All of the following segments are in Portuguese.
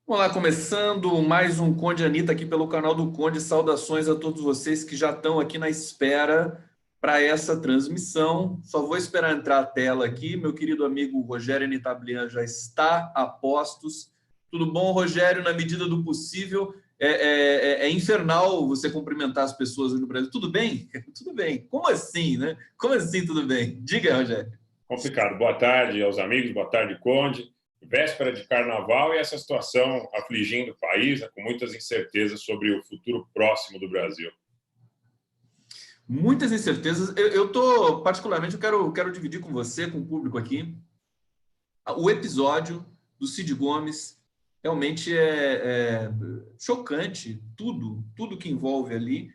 Vamos lá, começando mais um Conde Anitta aqui pelo canal do Conde. Saudações a todos vocês que já estão aqui na espera para essa transmissão. Só vou esperar entrar a tela aqui. Meu querido amigo Rogério Anitablian já está a postos. Tudo bom, Rogério? Na medida do possível, é infernal você cumprimentar as pessoas no Brasil. Tudo bem? Tudo bem. Como assim, né? Como assim tudo bem? Diga, Rogério. Complicado. Boa tarde aos amigos, boa tarde, Conde. Véspera de carnaval e essa situação afligindo o país, né, com muitas incertezas sobre o futuro próximo do Brasil. Muitas incertezas. Eu tô, particularmente, eu quero dividir com você, com o público aqui, o episódio do Cid Gomes. Realmente é chocante, tudo que envolve ali.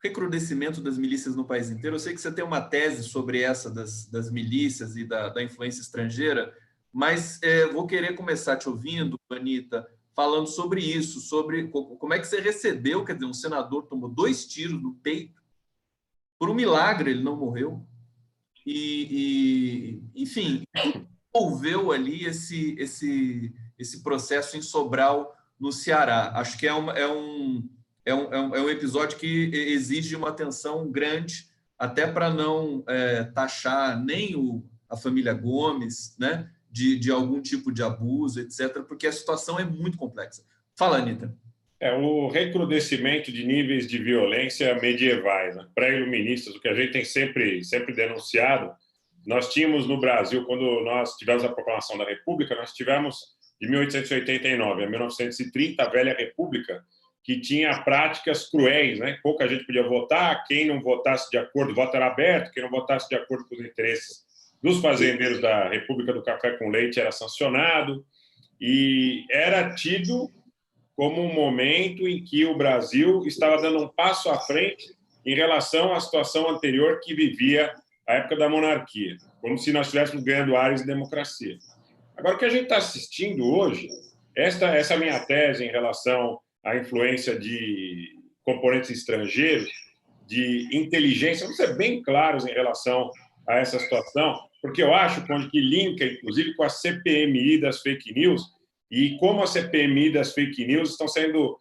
Recrudescimento das milícias no país inteiro. Eu sei que você tem uma tese sobre essa das milícias e da influência estrangeira, mas vou querer começar te ouvindo, Anitta, falando sobre isso, sobre como é que você recebeu, quer dizer, um senador tomou 2 tiros no peito, por um milagre ele não morreu, enfim, envolveu ali esse processo em Sobral, no Ceará. Acho que é um episódio que exige uma atenção grande, até para não taxar nem a família Gomes, né, de algum tipo de abuso, etc., porque a situação é muito complexa. Fala, Anitta. O recrudescimento de níveis de violência medievais, né, pré-iluministas, o que a gente tem sempre denunciado. Nós tínhamos no Brasil, quando nós tivemos a proclamação da República, nós tivemos de 1889 a 1930 a Velha República, que tinha práticas cruéis, né? Pouca gente podia votar, quem não votasse de acordo, o voto era aberto, quem não votasse de acordo com os interesses dos fazendeiros da República do Café com Leite era sancionado, e era tido como um momento em que o Brasil estava dando um passo à frente em relação à situação anterior que vivia a época da monarquia, como se nós estivéssemos ganhando áreas de democracia. Agora, o que a gente está assistindo hoje, essa minha tese em relação à influência de componentes estrangeiros, de inteligência, vamos ser bem claros em relação a essa situação, porque eu acho, Conde, que linka, inclusive, com a CPMI das fake news, e como a CPMI das fake news estão sendo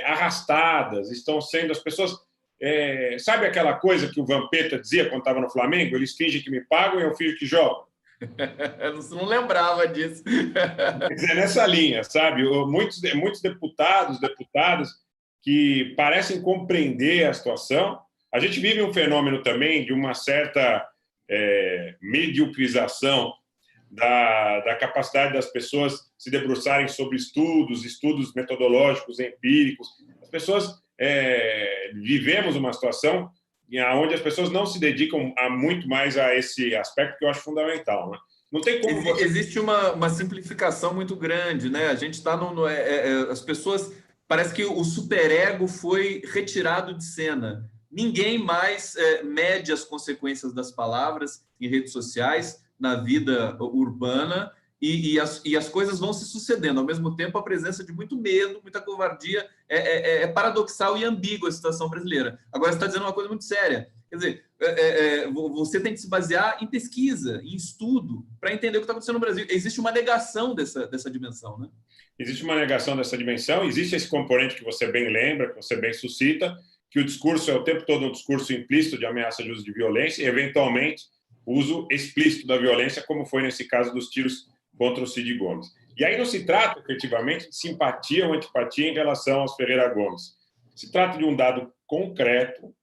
arrastadas, estão sendo as pessoas... sabe aquela coisa que o Vampeta dizia quando estava no Flamengo? Eles fingem que me pagam e eu finjo que jogo. Eu não lembrava disso. É nessa linha, sabe? Muitos deputadas que parecem compreender a situação. A gente vive um fenômeno também de uma certa mediocrização da capacidade das pessoas se debruçarem sobre estudos metodológicos, empíricos. As pessoas vivemos uma situação onde as pessoas não se dedicam muito mais a esse aspecto que eu acho fundamental, né? Não tem como você... Existe uma simplificação muito grande, né? A gente está as pessoas... Parece que o superego foi retirado de cena. Ninguém mais mede as consequências das palavras em redes sociais, na vida urbana, e as coisas vão se sucedendo. Ao mesmo tempo, a presença de muito medo, muita covardia, é paradoxal e ambígua a situação brasileira. Agora, você está dizendo uma coisa muito séria. Quer dizer, você tem que se basear em pesquisa, em estudo, para entender o que está acontecendo no Brasil. Existe uma negação dessa dimensão, né? Existe uma negação dessa dimensão, existe esse componente que você bem lembra, que você bem suscita, que o discurso é o tempo todo um discurso implícito de ameaça de uso de violência e, eventualmente, uso explícito da violência, como foi nesse caso dos tiros contra o Cid Gomes. E aí não se trata, efetivamente, de simpatia ou antipatia em relação aos Ferreira Gomes. Se trata de um dado concreto,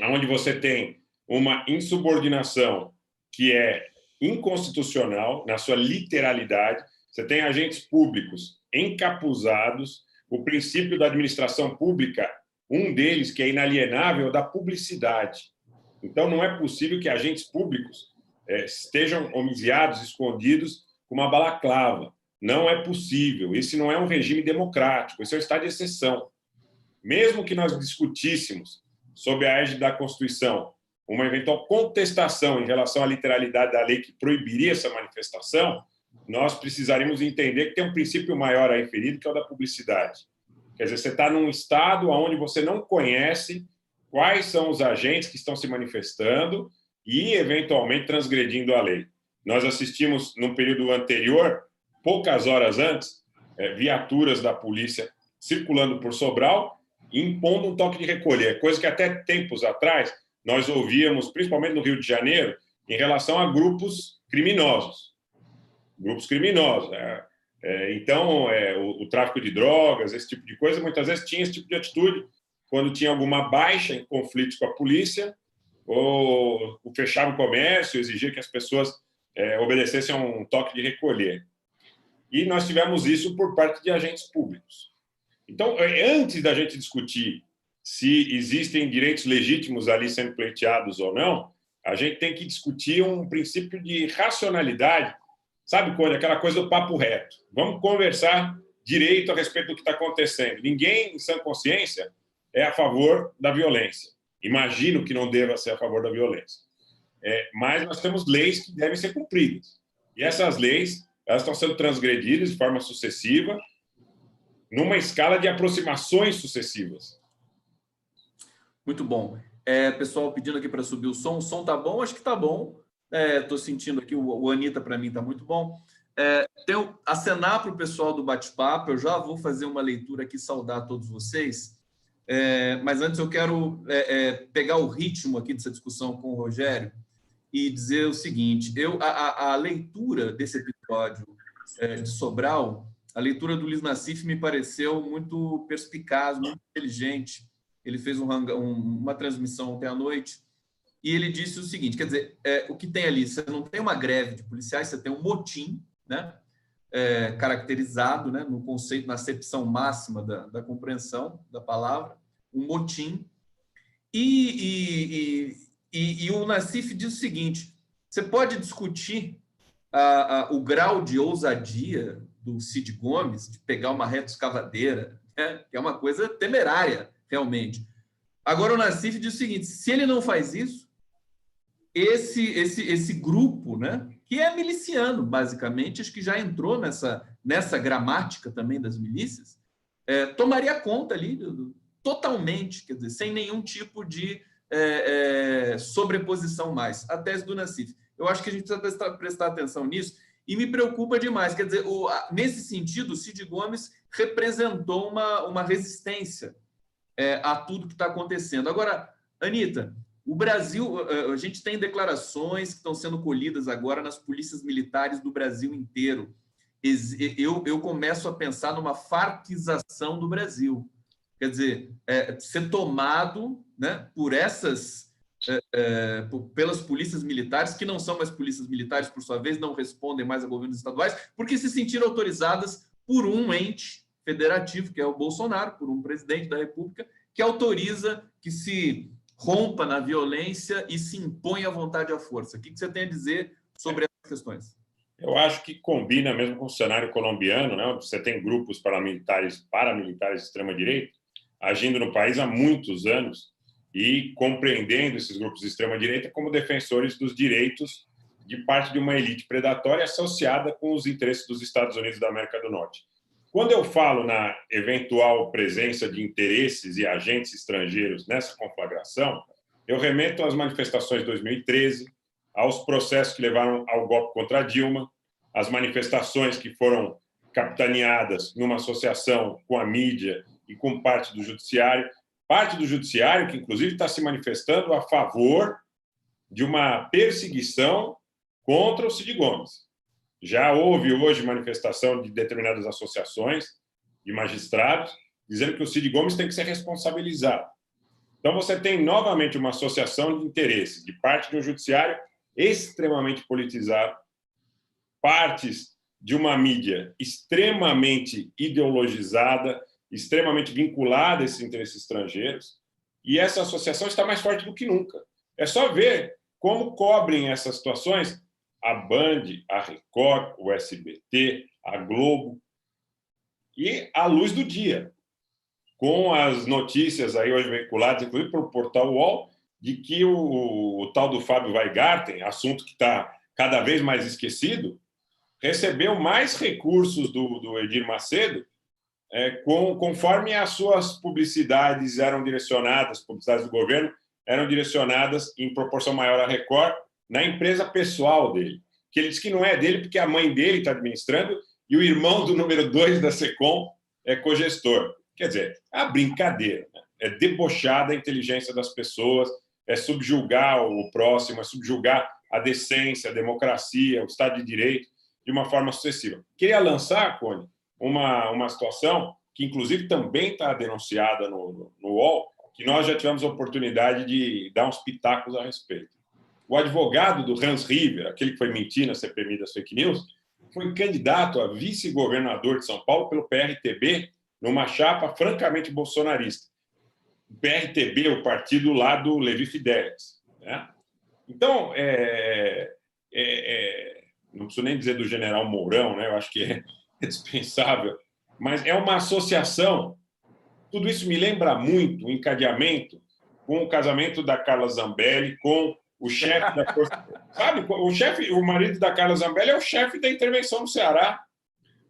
onde você tem uma insubordinação que é inconstitucional, na sua literalidade. Você tem agentes públicos encapuzados, o princípio da administração pública, um deles que é inalienável, é o da publicidade. Então, não é possível que agentes públicos estejam homiziados, escondidos, com uma balaclava. Não é possível. Esse não é um regime democrático, esse é um estado de exceção. Mesmo que nós discutíssemos, sob a égide da Constituição, uma eventual contestação em relação à literalidade da lei que proibiria essa manifestação, nós precisaríamos entender que tem um princípio maior aí ferido, que é o da publicidade. Quer dizer, você está num estado onde você não conhece quais são os agentes que estão se manifestando e, eventualmente, transgredindo a lei. Nós assistimos, num período anterior, poucas horas antes, viaturas da polícia circulando por Sobral, impondo um toque de recolher, coisa que até tempos atrás nós ouvíamos, principalmente no Rio de Janeiro, em relação a grupos criminosos. Grupos criminosos, né? Então, o tráfico de drogas, esse tipo de coisa, muitas vezes tinha esse tipo de atitude quando tinha alguma baixa em conflitos com a polícia, ou fechava o comércio, exigia que as pessoas obedecessem a um toque de recolher. E nós tivemos isso por parte de agentes públicos. Então, antes da gente discutir se existem direitos legítimos ali sendo pleiteados ou não, a gente tem que discutir um princípio de racionalidade, sabe, quando aquela coisa do papo reto. Vamos conversar direito a respeito do que está acontecendo. Ninguém, em sã consciência, é a favor da violência. Imagino que não deva ser a favor da violência. Mas nós temos leis que devem ser cumpridas. E essas leis, elas estão sendo transgredidas de forma sucessiva, numa escala de aproximações sucessivas. Muito bom. Pessoal pedindo aqui para subir o som tá bom? Acho que tá bom. Estou sentindo aqui, o Anitta para mim está muito bom. Acenar para o pessoal do bate-papo, eu já vou fazer uma leitura aqui, saudar todos vocês, mas antes eu quero pegar o ritmo aqui dessa discussão com o Rogério e dizer o seguinte, a leitura desse episódio de Sobral, a leitura do Luiz Nassif me pareceu muito perspicaz, muito inteligente. Ele fez uma transmissão ontem à noite e ele disse o seguinte, quer dizer, o que tem ali, você não tem uma greve de policiais, você tem um motim, né, caracterizado, né, no conceito, na acepção máxima da compreensão da palavra, um motim. E o Nassif diz o seguinte, você pode discutir o grau de ousadia do Cid Gomes de pegar uma retroescavadeira, né, que é uma coisa temerária, realmente. Agora, o Nassif diz o seguinte, se ele não faz isso, esse grupo, né, que é miliciano, basicamente, acho que já entrou nessa gramática também das milícias, tomaria conta ali totalmente, quer dizer, sem nenhum tipo de sobreposição mais. A tese do Nassif. Eu acho que a gente precisa prestar atenção nisso e me preocupa demais. Quer dizer, nesse sentido, o Cid Gomes representou uma resistência a tudo que está acontecendo. Agora, Anitta, o Brasil, a gente tem declarações que estão sendo colhidas agora nas polícias militares do Brasil inteiro. Eu começo a pensar numa farquização do Brasil. Quer dizer, ser tomado, né, pelas polícias militares, que não são mais polícias militares, por sua vez, não respondem mais a governos estaduais, porque se sentiram autorizadas por um ente federativo, que é o Bolsonaro, por um presidente da República, que autoriza que se rompa na violência e se impõe à vontade à força. O que você tem a dizer sobre essas questões? Eu acho que combina mesmo com o cenário colombiano, né? Você tem grupos paramilitares de extrema-direita agindo no país há muitos anos e compreendendo esses grupos de extrema-direita como defensores dos direitos de parte de uma elite predatória associada com os interesses dos Estados Unidos da América do Norte. Quando eu falo na eventual presença de interesses e agentes estrangeiros nessa conflagração, eu remeto às manifestações de 2013, aos processos que levaram ao golpe contra Dilma, às manifestações que foram capitaneadas numa associação com a mídia e com parte do judiciário que, inclusive, está se manifestando a favor de uma perseguição contra o Cid Gomes. Já houve hoje manifestação de determinadas associações de magistrados dizendo que o Cid Gomes tem que ser responsabilizado. Então, você tem novamente uma associação de interesses de parte de um judiciário extremamente politizado, partes de uma mídia extremamente ideologizada, extremamente vinculada a esses interesses estrangeiros, e essa associação está mais forte do que nunca. É só ver como cobrem essas situações a Band, a Record, o SBT, a Globo, e à luz do dia, com as notícias aí hoje veiculadas, inclusive pelo portal UOL, de que o tal do Fábio Weingarten, assunto que está cada vez mais esquecido, recebeu mais recursos do Edir Macedo, conforme as suas publicidades eram direcionadas, publicidades do governo, eram direcionadas em proporção maior à Record, na empresa pessoal dele, que ele diz que não é dele porque a mãe dele está administrando e o irmão do número 2 da SECOM é cogestor. Quer dizer, é uma brincadeira, né? É debochar da inteligência das pessoas, é subjugar o próximo, é subjugar a decência, a democracia, o Estado de Direito, de uma forma sucessiva. Queria lançar, Cone, uma situação que, inclusive, também está denunciada no UOL, que nós já tivemos a oportunidade de dar uns pitacos a respeito. O advogado do Hans River, aquele que foi mentir na CPMI das fake news, foi candidato a vice-governador de São Paulo pelo PRTB, numa chapa francamente bolsonarista. O PRTB, o partido lá do Levi Fidelis, né? Então, não preciso nem dizer do general Mourão, né? Eu acho que é dispensável, mas é uma associação. Tudo isso me lembra muito o encadeamento com o casamento da Carla Zambelli com o chefe da Força... Sabe, o marido da Carla Zambelli é o chefe da intervenção no Ceará.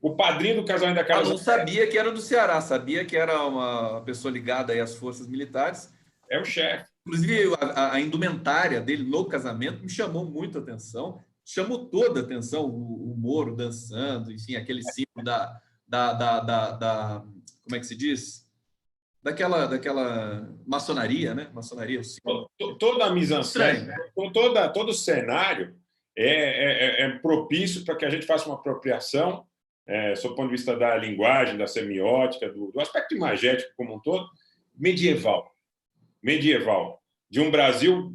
O padrinho do casamento da Carla Zambelli... não sabia que era do Ceará, sabia que era uma pessoa ligada aí às forças militares. É o chefe. Inclusive, a indumentária dele no casamento me chamou muito a atenção. Chamou toda a atenção, o Moro dançando, enfim, aquele símbolo da como é que se diz? Daquela maçonaria, né? Maçonaria, o símbolo. Toda a mise-en-scène, todo o cenário é propício para que a gente faça uma apropriação, sob o ponto de vista da linguagem, da semiótica, do aspecto imagético como um todo, medieval, de um Brasil,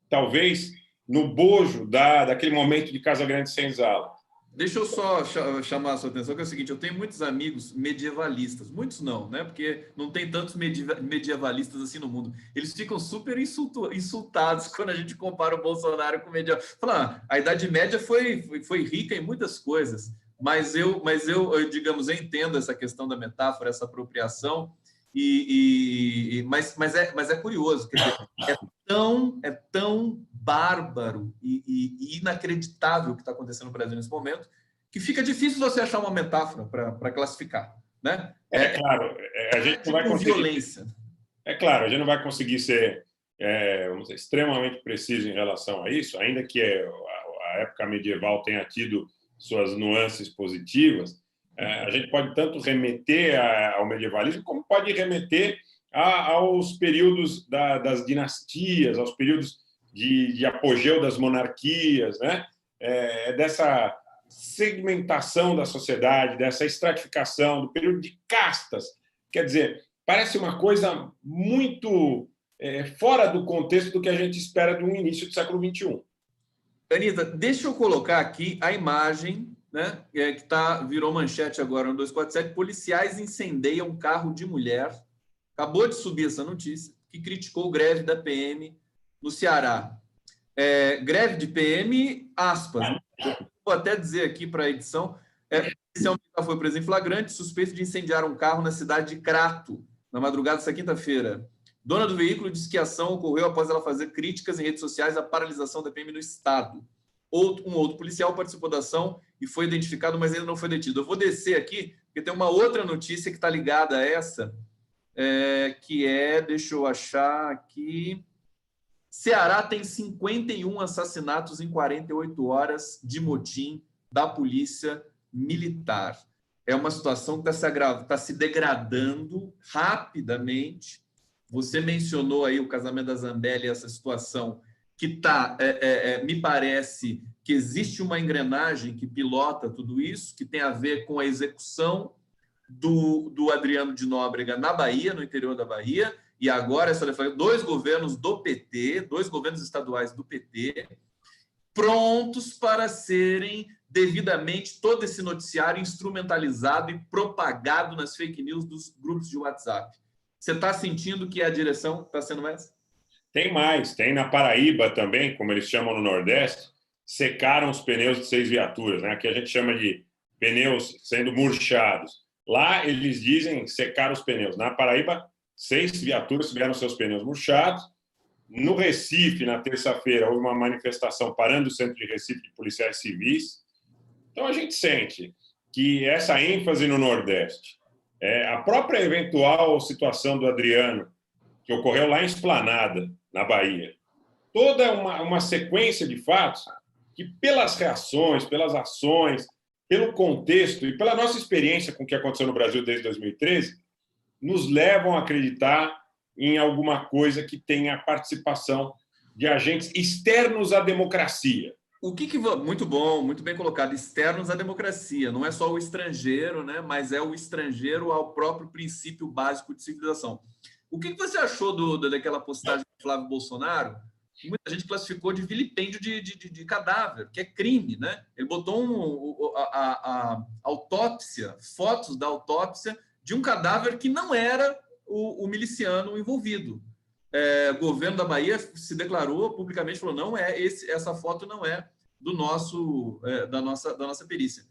talvez, no bojo daquele momento de Casa Grande Senzala. Deixa eu só chamar a sua atenção, que é o seguinte, eu tenho muitos amigos medievalistas, muitos não, né? Porque não tem tantos medievalistas assim no mundo. Eles ficam super insultados quando a gente compara o Bolsonaro com o medieval. Fala, a Idade Média foi rica em muitas coisas, mas eu, digamos, eu entendo essa questão da metáfora, essa apropriação, mas é curioso, quer dizer, é tão bárbaro e inacreditável o que está acontecendo no Brasil nesse momento, que fica difícil você achar uma metáfora para classificar, né? Claro, a gente não vai conseguir... violência. É claro, a gente não vai conseguir ser, vamos dizer, extremamente preciso em relação a isso, ainda que a época medieval tenha tido suas nuances positivas. A gente pode tanto remeter ao medievalismo, como pode remeter aos períodos das dinastias, aos períodos de apogeu das monarquias, né? Dessa segmentação da sociedade, dessa estratificação, do período de castas. Quer dizer, parece uma coisa muito fora do contexto do que a gente espera de um início do século XXI. Anitta, deixa eu colocar aqui a imagem, né, que virou manchete agora no 247, policiais incendeiam carro de mulher. Acabou de subir essa notícia, que criticou greve da PM no Ceará. Greve de PM, aspas. Vou até dizer aqui para a edição, policial militar foi preso em flagrante, suspeito de incendiar um carro na cidade de Crato, na madrugada desta quinta-feira. Dona do veículo disse que a ação ocorreu após ela fazer críticas em redes sociais à paralisação da PM no estado. Um outro policial participou da ação e foi identificado, mas ainda não foi detido. Eu vou descer aqui, porque tem uma outra notícia que está ligada a essa, deixa eu achar aqui... Ceará tem 51 assassinatos em 48 horas de motim da polícia militar. É uma situação que está se degradando rapidamente. Você mencionou aí o casamento da Zambelli, essa situação que me parece que existe uma engrenagem que pilota tudo isso, que tem a ver com a execução do Adriano de Nóbrega na Bahia, no interior da Bahia, e agora dois governos do PT, dois governos estaduais do PT, prontos para serem devidamente todo esse noticiário instrumentalizado e propagado nas fake news dos grupos de WhatsApp. Você está sentindo que a direção está sendo essa? Tem mais. Tem na Paraíba também, como eles chamam no Nordeste, secaram os pneus de 6 viaturas, né? Aqui a gente chama de pneus sendo murchados. Lá eles dizem secar os pneus. Na Paraíba, 6 viaturas tiveram seus pneus murchados. No Recife, na terça-feira, houve uma manifestação parando o centro de Recife de policiais civis. Então, a gente sente que essa ênfase no Nordeste, a própria eventual situação do Adriano, que ocorreu lá em Esplanada, na Bahia, toda uma sequência de fatos que, pelas reações, pelas ações, pelo contexto e pela nossa experiência com o que aconteceu no Brasil desde 2013, nos levam a acreditar em alguma coisa que tenha participação de agentes externos à democracia. Muito bom, muito bem colocado, externos à democracia. Não é só o estrangeiro, né? Mas é o estrangeiro ao próprio princípio básico de civilização. O que você achou daquela postagem do Flávio Bolsonaro? Muita gente classificou de vilipêndio de cadáver, que é crime, né? Ele botou a autópsia, fotos da autópsia de um cadáver que não era o miliciano envolvido. O governo da Bahia se declarou publicamente, falou, não é essa foto não é da nossa perícia.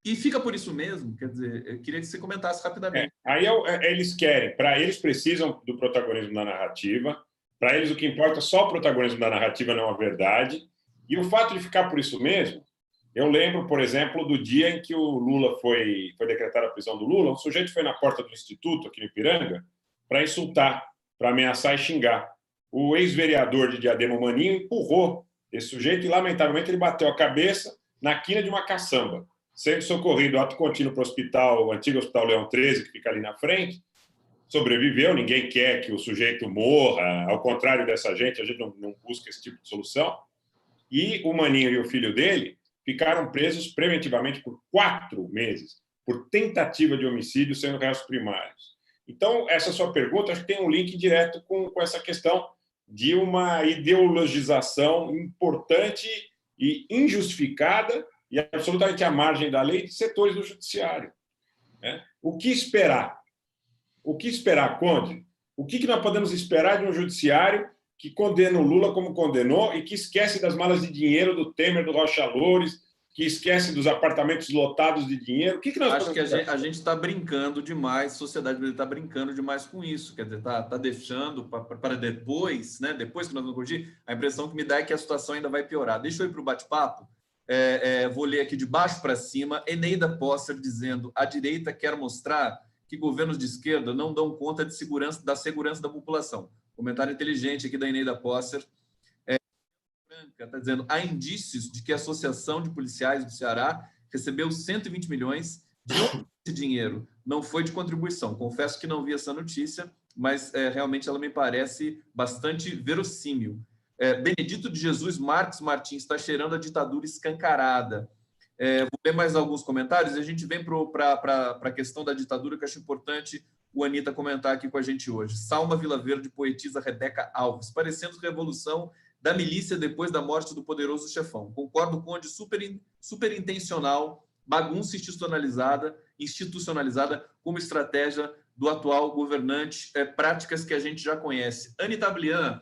E fica por isso mesmo, quer dizer, eu queria que você comentasse rapidamente. Aí eles querem, eles precisam do protagonismo da narrativa, para eles o que importa é só o protagonismo da narrativa, não a verdade, e o fato de ficar por isso mesmo, eu lembro, por exemplo, do dia em que o Lula foi decretada a prisão do Lula, um sujeito foi na porta do Instituto, aqui no Ipiranga, para insultar, para ameaçar e xingar. O ex-vereador de Diadema, Maninho, empurrou esse sujeito e, lamentavelmente, ele bateu a cabeça na quina de uma caçamba, sendo socorrido ato contínuo para o antigo Hospital Leão 13, que fica ali na frente, sobreviveu, ninguém quer que o sujeito morra, ao contrário dessa gente, a gente não busca esse tipo de solução, e o Maninho e o filho dele ficaram presos preventivamente por 4 meses, por tentativa de homicídio, sendo réus primários. Então, essa sua pergunta, acho que tem um link direto com essa questão de uma ideologização importante e injustificada e absolutamente à margem da lei de setores do judiciário. O que esperar? O que esperar, Conde? O que nós podemos esperar de um judiciário que condena o Lula como condenou e que esquece das malas de dinheiro do Temer, do Rocha Loures, que esquece dos apartamentos lotados de dinheiro? O que nós Acho que a gente está brincando demais, a sociedade brasileira está brincando demais com isso, quer dizer, está deixando para depois, né? Depois que nós vamos corrigir, a impressão que me dá é que a situação ainda vai piorar. Deixa eu ir para o bate-papo. Vou ler aqui de baixo para cima, Eneida Posser dizendo: a direita quer mostrar que governos de esquerda não dão conta da segurança da população. Comentário inteligente aqui da Eneida Posser. Está dizendo: há indícios de que a Associação de Policiais do Ceará recebeu 120 milhões de onde esse dinheiro não foi de contribuição. Confesso que não vi essa notícia, mas realmente ela me parece bastante verossímil. Benedito de Jesus Marques Martins está cheirando a ditadura escancarada. Vou ler mais alguns comentários e a gente vem para a questão da ditadura, que eu acho importante o Anitta comentar aqui com a gente hoje. Salma Vilaverde poetisa Rebeca Alves, parecendo revolução da milícia depois da morte do poderoso chefão. Concordo com a de superintencional, bagunça institucionalizada como estratégia do atual governante, práticas que a gente já conhece. Anitta Blian,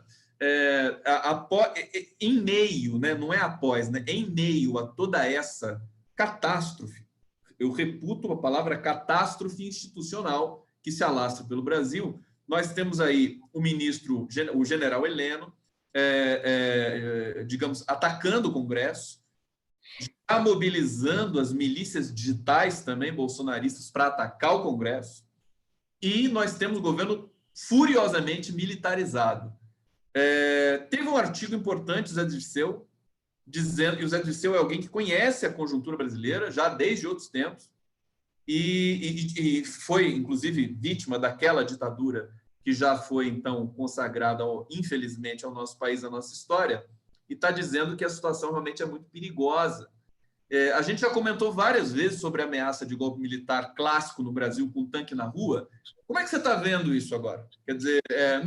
em meio, né, não é após, né, em meio a toda essa catástrofe, eu reputo a palavra catástrofe institucional que se alastra pelo Brasil, nós temos aí o general Heleno, digamos, atacando o Congresso, já mobilizando as milícias digitais também bolsonaristas para atacar o Congresso, e nós temos o governo furiosamente militarizado. Teve um artigo importante, Zé Dirceu, dizendo, e o Zé Dirceu é alguém que conhece a conjuntura brasileira já desde outros tempos, e foi, inclusive, vítima daquela ditadura que já foi, então, consagrada, infelizmente, ao nosso país, à nossa história, e está dizendo que a situação realmente é muito perigosa. A gente já comentou várias vezes sobre a ameaça de golpe militar clássico no Brasil com tanque na rua. Como é que você está vendo isso agora? Quer dizer,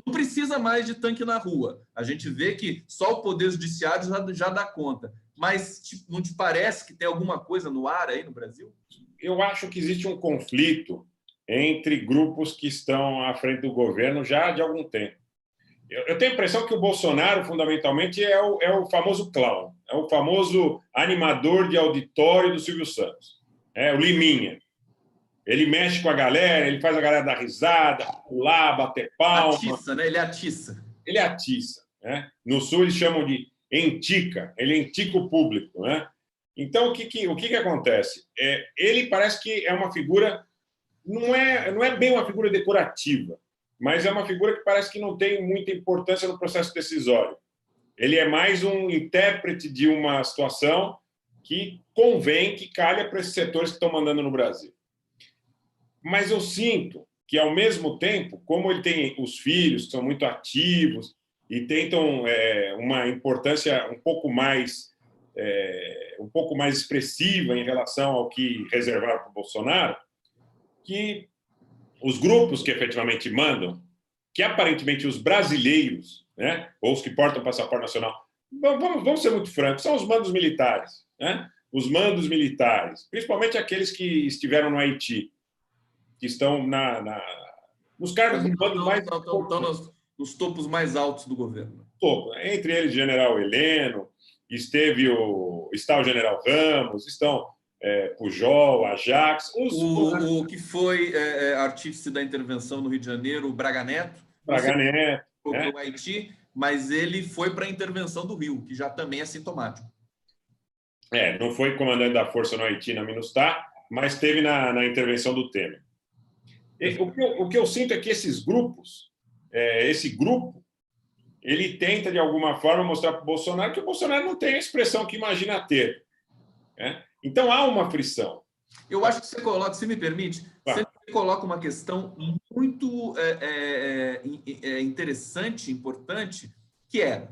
não precisa mais de tanque na rua. A gente vê que só o Poder Judiciário já dá conta. Mas não te parece que tem alguma coisa no ar aí no Brasil? Eu acho que existe um conflito entre grupos que estão à frente do governo já de algum tempo. Eu tenho a impressão que o Bolsonaro, fundamentalmente, é o famoso clown, é o famoso animador de auditório do Silvio Santos, o Liminha. Ele mexe com a galera, ele faz a galera dar risada, pular, bater palma. Atiça, né? Ele atiça. Ele atiça. Né? No Sul, eles chamam de entica, ele entica o público. Né? Então, o que acontece? Ele parece que é uma figura, não é bem uma figura decorativa, mas é uma figura que parece que não tem muita importância no processo decisório. Ele é mais um intérprete de uma situação que convém, que calha para esses setores que estão mandando no Brasil. Mas eu sinto que, ao mesmo tempo, como ele tem os filhos, que são muito ativos e tentam uma importância um pouco mais expressiva em relação ao que reservaram para o Bolsonaro, que os grupos que efetivamente mandam, que aparentemente os brasileiros, né, ou os que portam passaporte nacional, vamos ser muito francos, são os mandos militares, né? Os mandos militares, principalmente aqueles que estiveram no Haiti, que estão nos cargos de mando mais... Estão nos topos mais altos do governo. Entre eles, General Heleno, está o General Ramos, estão Pujol, Ajax... O que foi artífice da intervenção no Rio de Janeiro, o Braga Neto. Braga Neto. Para o Haiti, mas ele foi para a intervenção do Rio, que já também é sintomático. Não foi comandante da força no Haiti, na MINUSTAH, mas esteve na intervenção do Temer. O que eu sinto é que esses grupos, esse grupo, ele tenta, de alguma forma, mostrar para o Bolsonaro que o Bolsonaro não tem a expressão que imagina ter. Né? Então, há uma frição. Eu acho que você coloca, se me permite, você coloca uma questão muito interessante, importante, que é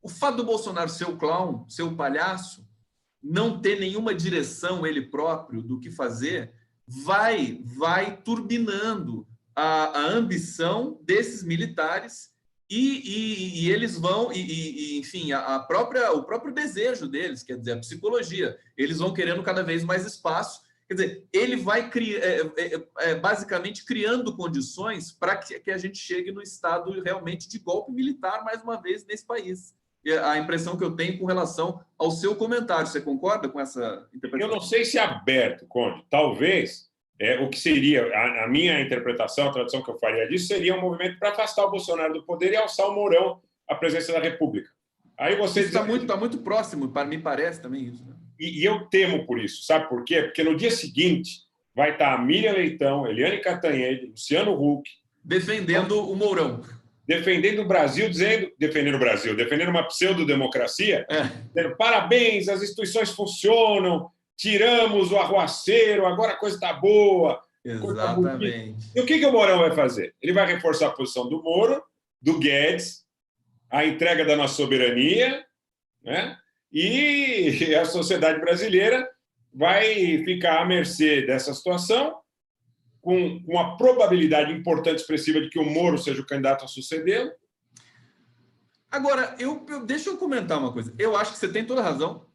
o fato do Bolsonaro ser o clown, ser o palhaço, não ter nenhuma direção ele próprio do que fazer, vai turbinando a ambição desses militares e eles vão, enfim, o próprio desejo deles, quer dizer, a psicologia. Eles vão querendo cada vez mais espaço. Quer dizer, ele vai basicamente criando condições para que a gente chegue no estado realmente de golpe militar, mais uma vez, nesse país. A impressão que eu tenho com relação ao seu comentário. Você concorda com essa interpretação? Eu não sei se é aberto, Conde. Talvez o que seria a minha interpretação, a tradução que eu faria disso, seria um movimento para afastar o Bolsonaro do poder e alçar o Mourão à presidência da República. Aí você está muito próximo, me parece também isso. Né? E eu temo por isso. Sabe por quê? Porque no dia seguinte vai estar a Miriam Leitão, Eliane Cantanhede, Luciano Huck... defendendo o Mourão. Defendendo o Brasil, defendendo uma pseudo-democracia, dizendo parabéns, as instituições funcionam, tiramos o arruaceiro, agora a coisa está boa. Exatamente. E o que o Mourão vai fazer? Ele vai reforçar a posição do Moro, do Guedes, a entrega da nossa soberania, né? E a sociedade brasileira vai ficar à mercê dessa situação, com uma probabilidade importante, expressiva, de que o Moro seja o candidato a sucedê-lo. Agora, deixa eu comentar uma coisa. Eu acho que você tem toda a razão.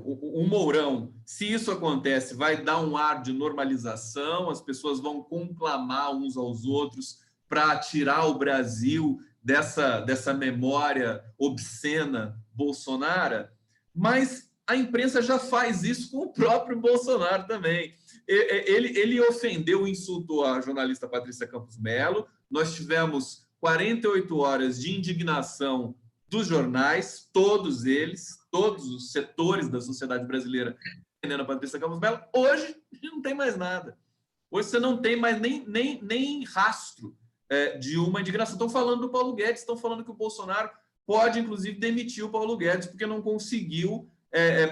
O Mourão, se isso acontece, vai dar um ar de normalização, as pessoas vão conclamar uns aos outros para tirar o Brasil dessa memória obscena Bolsonaro, mas a imprensa já faz isso com o próprio Bolsonaro também. Ele ofendeu, insultou a jornalista Patrícia Campos Mello. Nós tivemos 48 horas de indignação dos jornais, todos eles, todos os setores da sociedade brasileira defendendo a Patrícia Campos Mello. Hoje não tem mais nada. Hoje você não tem mais nem rastro de uma indignação. Estão falando do Paulo Guedes, estão falando que o Bolsonaro pode, inclusive, demitir o Paulo Guedes porque não conseguiu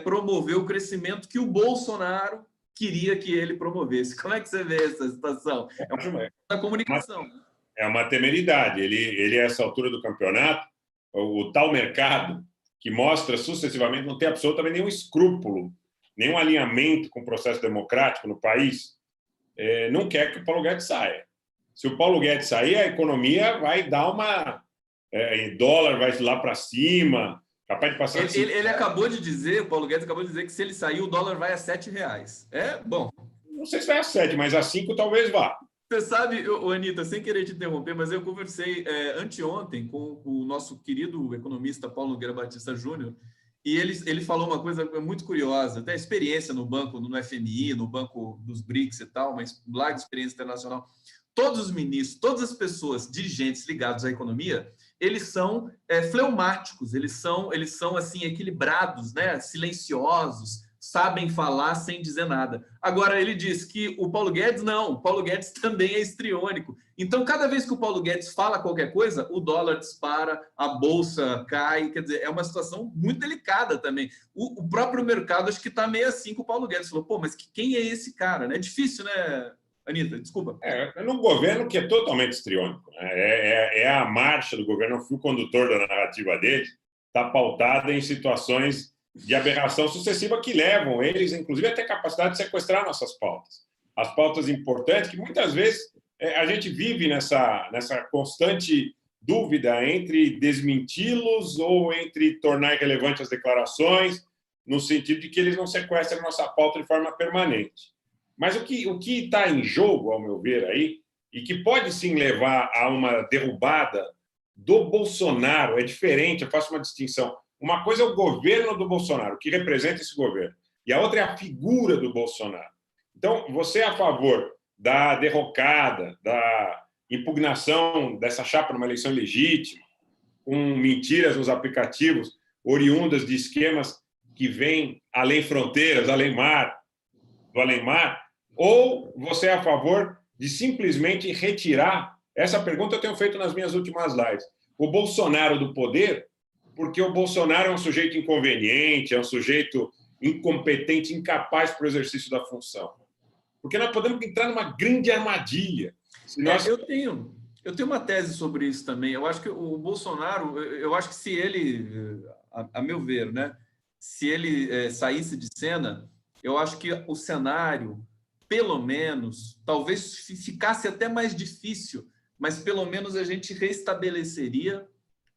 promover o crescimento que o Bolsonaro queria que ele promovesse. Como é que você vê essa situação? É uma comunicação. É uma temeridade. Ele, a essa altura do campeonato, o tal mercado que mostra sucessivamente, não tem absolutamente nenhum escrúpulo, nenhum alinhamento com o processo democrático no país, não quer que o Paulo Guedes saia. Se o Paulo Guedes sair, a economia vai dar uma... dólar vai lá para cima, capaz de passar... Ele acabou de dizer, o Paulo Guedes acabou de dizer que se ele sair, o dólar vai a R$7. Bom. Não sei se vai a 7, mas a 5 talvez vá. Você sabe, Anitta, sem querer te interromper, mas eu conversei anteontem com o nosso querido economista Paulo Nogueira Batista Júnior, e ele falou uma coisa muito curiosa, até experiência no banco, no FMI, no banco dos BRICS e tal, mas larga experiência internacional. Todos os ministros, todas as pessoas, dirigentes ligados à economia, eles são fleumáticos, eles são assim, equilibrados, né? Silenciosos, sabem falar sem dizer nada. Agora, ele diz que o Paulo Guedes não, o Paulo Guedes também é histriônico. Então, cada vez que o Paulo Guedes fala qualquer coisa, o dólar dispara, a bolsa cai, quer dizer, é uma situação muito delicada também. O próprio mercado acho que está meio assim com o Paulo Guedes. Falou, pô, mas quem é esse cara? Né? É difícil, né, Anita? Desculpa. É num governo que é totalmente histriônico. Né? É a marcha do governo, o fio condutor da narrativa dele está pautada em situações de aberração sucessiva que levam eles, inclusive, até a capacidade de sequestrar nossas pautas. As pautas importantes, que muitas vezes a gente vive nessa constante dúvida entre desmenti-los ou entre tornar irrelevante as declarações, no sentido de que eles não sequestram nossa pauta de forma permanente. Mas o que está em jogo, ao meu ver, aí, e que pode sim levar a uma derrubada do Bolsonaro, é diferente, eu faço uma distinção. Uma coisa é o governo do Bolsonaro, o que representa esse governo, e a outra é a figura do Bolsonaro. Então, você é a favor da derrocada, da impugnação dessa chapa numa eleição legítima, com mentiras nos aplicativos, oriundas de esquemas que vêm além fronteiras, além mar, do além-mar, ou você é a favor de simplesmente retirar? Essa pergunta eu tenho feito nas minhas últimas lives. O Bolsonaro do poder, porque o Bolsonaro é um sujeito inconveniente, é um sujeito incompetente, incapaz para o exercício da função. Porque nós podemos entrar numa grande armadilha. Eu tenho uma tese sobre isso também. Eu acho que o Bolsonaro, eu acho que se ele, a meu ver, né, se ele saísse de cena, eu acho que o cenário, pelo menos, talvez ficasse até mais difícil, mas pelo menos a gente restabeleceria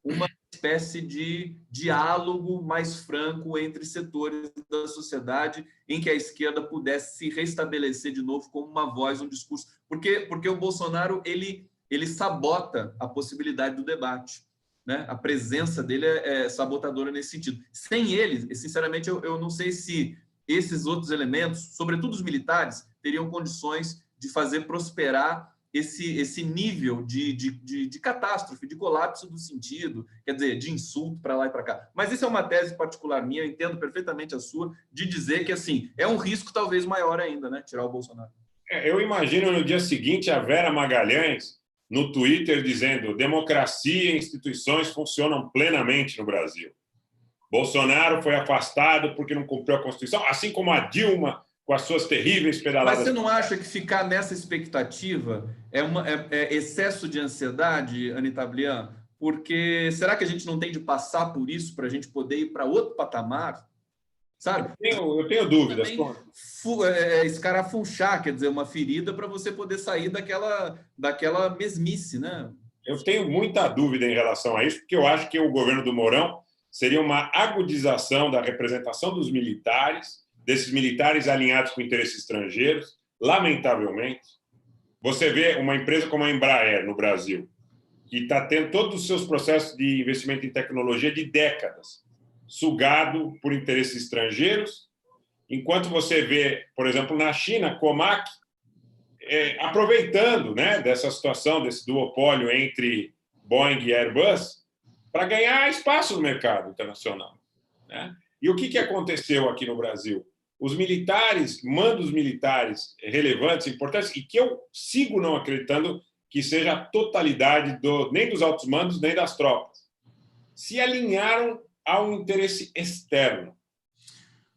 uma espécie de diálogo mais franco entre setores da sociedade, em que a esquerda pudesse se restabelecer de novo como uma voz, um discurso. Porque o Bolsonaro ele sabota a possibilidade do debate. Né? A presença dele é sabotadora nesse sentido. Sem ele, sinceramente, eu não sei se esses outros elementos, sobretudo os militares, teriam condições de fazer prosperar esse nível de catástrofe, de colapso do sentido, quer dizer, de insulto para lá e para cá. Mas isso é uma tese particular minha, eu entendo perfeitamente a sua, de dizer que assim é um risco talvez maior ainda, né? Tirar o Bolsonaro. Eu imagino no dia seguinte a Vera Magalhães no Twitter dizendo: democracia e instituições funcionam plenamente no Brasil. Bolsonaro foi afastado porque não cumpriu a Constituição, assim como a Dilma com as suas terríveis pedaladas. Mas você não acha que ficar nessa expectativa é excesso de ansiedade, Anita Blian? Porque será que a gente não tem de passar por isso para a gente poder ir para outro patamar? Sabe? Eu tenho dúvidas. Escarafunchar, quer dizer, uma ferida para você poder sair daquela mesmice, né? Eu tenho muita dúvida em relação a isso, porque eu acho que o governo do Mourão seria uma agudização da representação dos militares, desses militares alinhados com interesses estrangeiros, lamentavelmente. Você vê uma empresa como a Embraer no Brasil, que está tendo todos os seus processos de investimento em tecnologia de décadas, sugado por interesses estrangeiros, enquanto você vê, por exemplo, na China, a Comac, aproveitando, né, dessa situação, desse duopólio entre Boeing e Airbus, para ganhar espaço no mercado internacional. Né? E o que aconteceu aqui no Brasil? Os militares, mandos militares relevantes, importantes, e que eu sigo não acreditando que seja a totalidade nem dos altos mandos, nem das tropas, se alinharam a um interesse externo.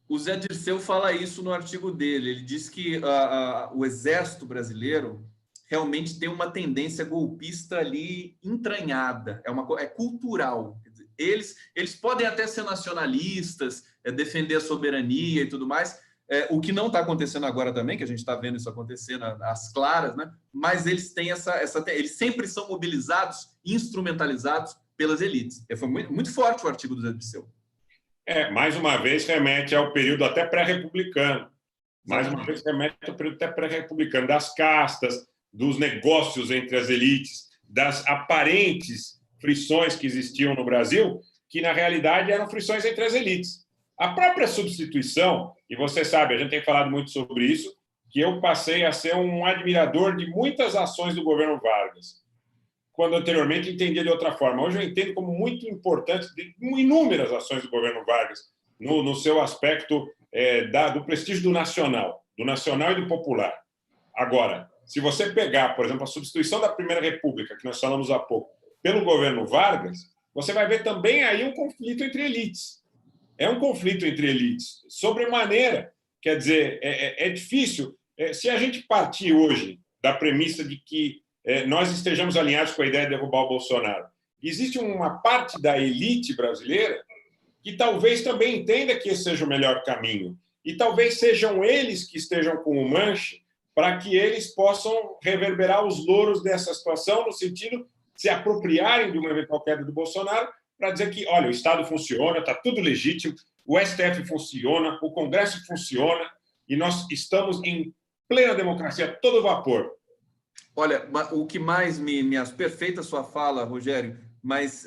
O Zé Dirceu fala isso no artigo dele. Ele diz que o Exército brasileiro realmente tem uma tendência golpista ali entranhada, é cultural. Eles podem até ser nacionalistas, defender a soberania e tudo mais, o que não está acontecendo agora também, que a gente está vendo isso acontecendo às claras, né? Mas eles têm eles sempre são mobilizados, instrumentalizados pelas elites. Foi muito forte o artigo do Zé Dirceu. Mais uma vez remete ao período até pré-republicano. Mais uma vez remete ao período até pré-republicano, das castas, dos negócios entre as elites, das aparentes frições que existiam no Brasil, que na realidade eram frições entre as elites. A própria substituição, e você sabe, a gente tem falado muito sobre isso, que eu passei a ser um admirador de muitas ações do governo Vargas, quando anteriormente entendia de outra forma. Hoje eu entendo como muito importante inúmeras ações do governo Vargas, no seu aspecto do prestígio do nacional e do popular. Agora, se você pegar, por exemplo, a substituição da Primeira República, que nós falamos há pouco, pelo governo Vargas, você vai ver também aí um conflito entre elites. É um conflito entre elites, sobremaneira. Quer dizer, é difícil. Se a gente partir hoje da premissa de que nós estejamos alinhados com a ideia de derrubar o Bolsonaro, existe uma parte da elite brasileira que talvez também entenda que esse seja o melhor caminho. E talvez sejam eles que estejam com o manche para que eles possam reverberar os louros dessa situação, no sentido de se apropriarem de uma eventual queda do Bolsonaro, para dizer que, olha, o Estado funciona, está tudo legítimo, o STF funciona, o Congresso funciona, e nós estamos em plena democracia, a todo vapor. Olha, o que mais me perfeita a sua fala, Rogério, mas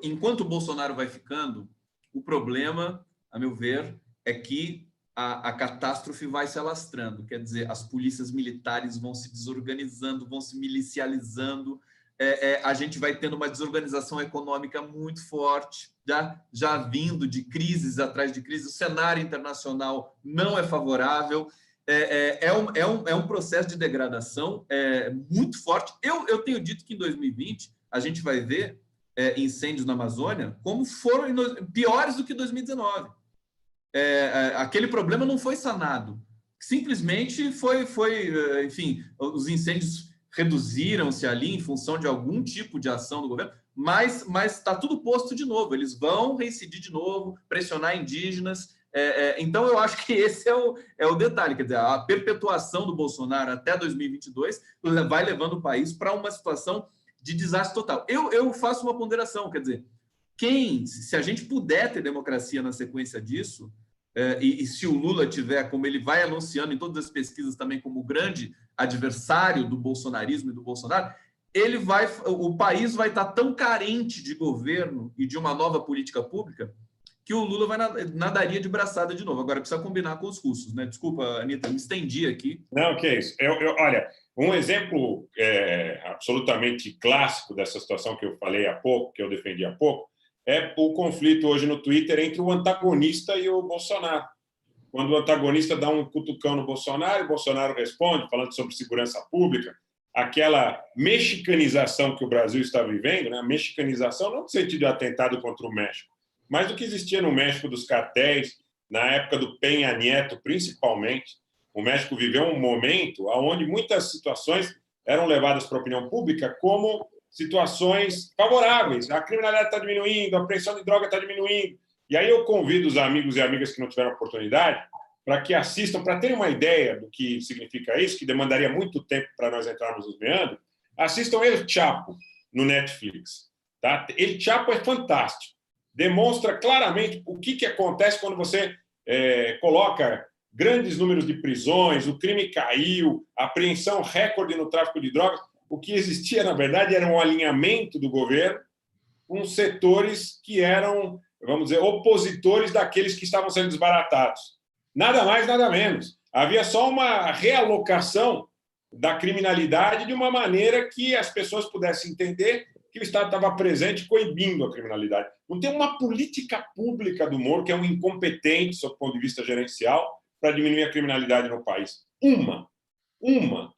enquanto o Bolsonaro vai ficando, o problema, a meu ver, é que a catástrofe vai se alastrando. Quer dizer, as polícias militares vão se desorganizando, vão se milicializando, a gente vai tendo uma desorganização econômica muito forte, já vindo de crises atrás de crises. O cenário internacional não é favorável. É um processo de degradação muito forte. Eu tenho dito que em 2020 a gente vai ver incêndios na Amazônia como foram piores do que 2019. Aquele problema não foi sanado. Simplesmente enfim, os incêndios reduziram-se ali em função de algum tipo de ação do governo, mas está tudo posto de novo. Eles vão reincidir de novo, pressionar indígenas. Então, eu acho que esse é o detalhe. Quer dizer, a perpetuação do Bolsonaro até 2022 vai levando o país para uma situação de desastre total. Eu faço uma ponderação, quer dizer, se a gente puder ter democracia na sequência disso, e se o Lula tiver, como ele vai anunciando em todas as pesquisas também, como o grande adversário do bolsonarismo e do Bolsonaro, o país vai estar tão carente de governo e de uma nova política pública que o Lula nadaria de braçada de novo. Agora, precisa combinar com os russos, né? Desculpa, Anitta, me estendi aqui. Não, que é isso. Olha, um exemplo absolutamente clássico dessa situação que eu falei há pouco, que eu defendi há pouco, é o conflito hoje no Twitter entre o antagonista e o Bolsonaro. Quando o antagonista dá um cutucão no Bolsonaro, o Bolsonaro responde, falando sobre segurança pública, aquela mexicanização que o Brasil está vivendo, né? A mexicanização não no sentido de atentado contra o México, mas do que existia no México dos cartéis, na época do Peña Nieto, principalmente. O México viveu um momento onde muitas situações eram levadas para a opinião pública como situações favoráveis. A criminalidade está diminuindo, a apreensão de droga está diminuindo. E aí eu convido os amigos e amigas que não tiveram oportunidade para que assistam, para terem uma ideia do que significa isso, que demandaria muito tempo para nós entrarmos nos meandros, assistam El Chapo no Netflix. Tá? El Chapo é fantástico. Demonstra claramente o que acontece quando você coloca grandes números de prisões, o crime caiu, a apreensão recorde no tráfico de drogas. O que existia, na verdade, era um alinhamento do governo com setores que eram, vamos dizer, opositores daqueles que estavam sendo desbaratados. Nada mais, nada menos. Havia só uma realocação da criminalidade de uma maneira que as pessoas pudessem entender que o Estado estava presente coibindo a criminalidade. Não tem uma política pública do Moro, que é um incompetente, sob o ponto de vista gerencial, para diminuir a criminalidade no país. Uma.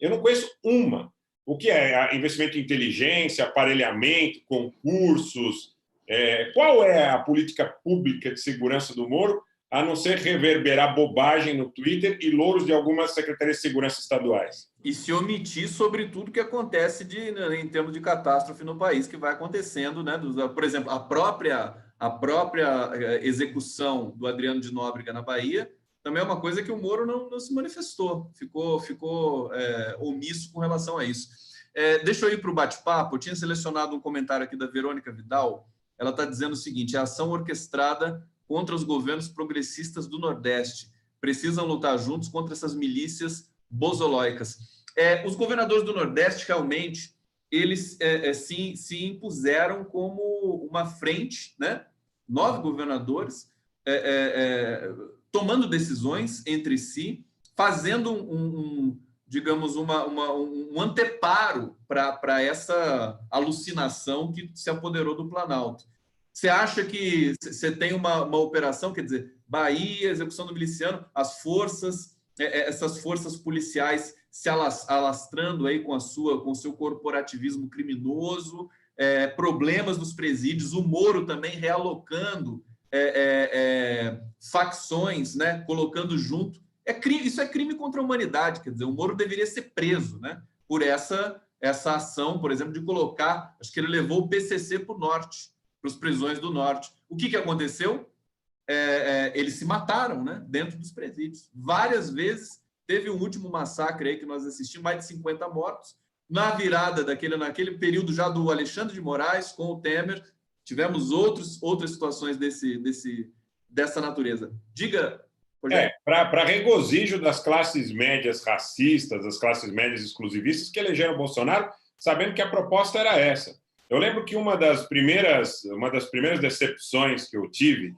Eu não conheço uma. O que é investimento em inteligência, aparelhamento, concursos? Qual é a política pública de segurança do Moro, a não ser reverberar bobagem no Twitter e louros de algumas secretarias de segurança estaduais? E se omitir sobre tudo que acontece em termos de catástrofe no país, que vai acontecendo, né? Por exemplo, a própria execução do Adriano de Nóbrega na Bahia também é uma coisa que o Moro não se manifestou, ficou omisso com relação a isso. Deixa eu ir para o bate-papo. Eu tinha selecionado um comentário aqui da Verônica Vidal. Ela está dizendo o seguinte: a ação orquestrada contra os governos progressistas do Nordeste. Precisam lutar juntos contra essas milícias bozolóicas. Os governadores do Nordeste, realmente, eles se impuseram como uma frente, né? 9 governadores tomando decisões entre si, fazendo digamos, um anteparo para essa alucinação que se apoderou do Planalto. Você acha que você tem uma operação, quer dizer, Bahia, execução do miliciano, as forças, essas forças policiais se alastrando aí com o seu corporativismo criminoso, problemas nos presídios, o Moro também realocando facções, né, colocando junto. Isso é crime contra a humanidade, quer dizer, o Moro deveria ser preso, né, por essa ação, por exemplo, de colocar, acho que ele levou o PCC para o norte, para as prisões do norte. O que aconteceu? Eles se mataram, né, dentro dos presídios. Várias vezes, teve um último massacre aí que nós assistimos, mais de 50 mortos, na virada naquele período já do Alexandre de Moraes com o Temer, tivemos outras situações dessa natureza. Diga, Rogério. Para regozijo das classes médias racistas, das classes médias exclusivistas que elegeram o Bolsonaro, sabendo que a proposta era essa. Eu lembro que uma das primeiras decepções que eu tive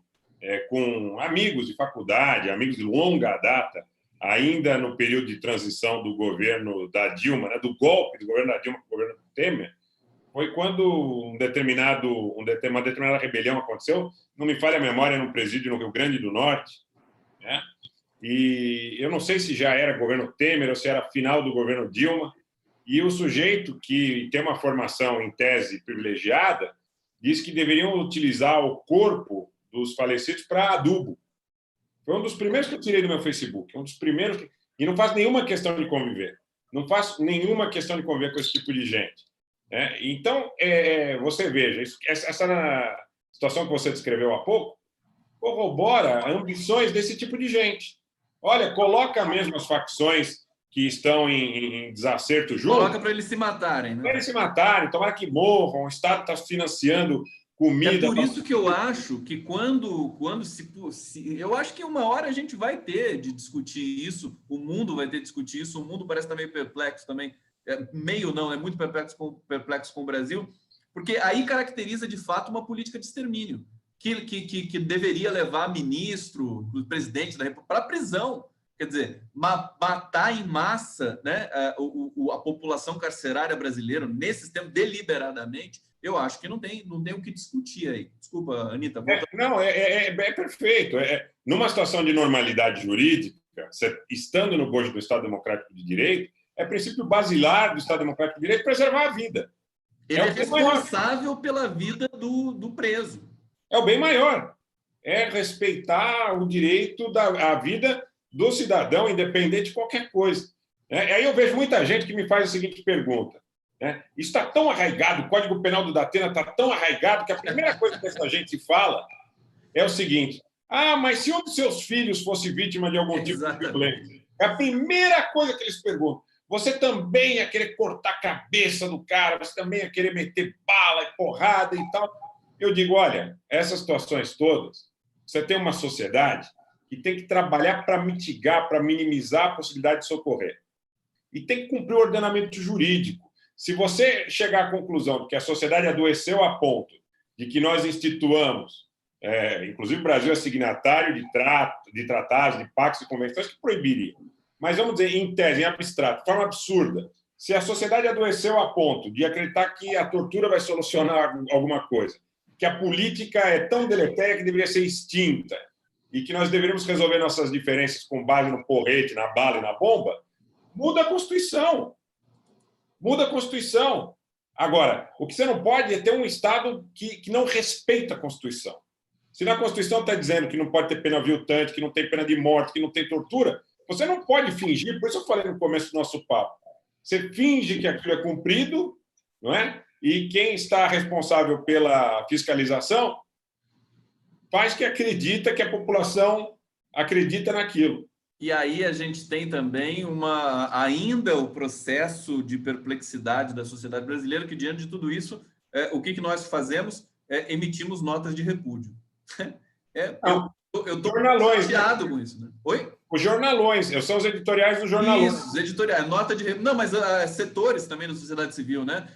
com amigos de faculdade, amigos de longa data, ainda no período de transição do governo da Dilma, né, do golpe do governo da Dilma para o governo do Temer, foi quando uma determinada rebelião aconteceu, não me falha a memória, num presídio no Rio Grande do Norte, né? E eu não sei se já era governo Temer ou se era final do governo Dilma, e o sujeito, que tem uma formação em tese privilegiada, disse que deveriam utilizar o corpo dos falecidos para adubo. Foi um dos primeiros que eu tirei do meu Facebook, um dos primeiros, e não faz nenhuma questão de conviver. Não faço nenhuma questão de conviver com esse tipo de gente. Então, você veja, essa situação que você descreveu há pouco corrobora ambições desse tipo de gente. Olha, coloca mesmo as facções que estão em desacerto junto. Coloca para eles se matarem, né? Para eles se matarem, tomara que morram, o Estado está financiando comida. É por isso que eu acho que quando eu acho que uma hora a gente vai ter de discutir isso, o mundo vai ter de discutir isso, o mundo parece estar meio perplexo também, meio não, é muito perplexo com o Brasil, porque aí caracteriza de fato uma política de extermínio, que deveria levar ministro, presidente da República para a prisão. Quer dizer, matar em massa, né, a população carcerária brasileira nesse tempo deliberadamente, eu acho que não tem o que discutir aí. Desculpa, Anita. É perfeito. Numa situação de normalidade jurídica, estando no bojo do Estado Democrático de Direito, é princípio basilar do Estado Democrático de Direito preservar a vida. Ele é responsável pela vida do preso. É o bem maior. É respeitar o direito à vida do cidadão, independente de qualquer coisa. Aí eu vejo muita gente que me faz a seguinte pergunta. Isso está tão arraigado, o Código Penal do Datena está tão arraigado que a primeira coisa que essa gente fala é o seguinte: mas se um dos seus filhos fosse vítima de algum tipo de violência? É a primeira coisa que eles perguntam. Você também ia querer cortar a cabeça do cara, você também ia querer meter bala e porrada e tal. Eu digo, olha, essas situações todas, você tem uma sociedade que tem que trabalhar para mitigar, para minimizar a possibilidade de socorrer. E tem que cumprir o ordenamento jurídico. Se você chegar à conclusão de que a sociedade adoeceu a ponto de que nós instituamos, inclusive o Brasil é signatário de tratados, de pactos e convenções que proibiriam, mas vamos dizer, em tese, em abstrato, de forma absurda, se a sociedade adoeceu a ponto de acreditar que a tortura vai solucionar alguma coisa, que a política é tão deletéria que deveria ser extinta e que nós deveríamos resolver nossas diferenças com base no porrete, na bala e na bomba, muda a Constituição. Muda a Constituição. Agora, o que você não pode é ter um Estado que não respeita a Constituição. Se na Constituição está dizendo que não pode ter pena aviltante, que não tem pena de morte, que não tem tortura, você não pode fingir, por isso eu falei no começo do nosso papo, você finge que aquilo é cumprido, não é? E quem está responsável pela fiscalização faz que acredita que a população acredita naquilo. E aí a gente tem também ainda o processo de perplexidade da sociedade brasileira, que diante de tudo isso, o que nós fazemos? Emitimos notas de repúdio. Eu estou chateado com isso. Né? Oi? Os jornalões, são os editoriais dos jornalões. Isso, os editoriais, nota de repúdio. Não, mas setores também da sociedade civil, né?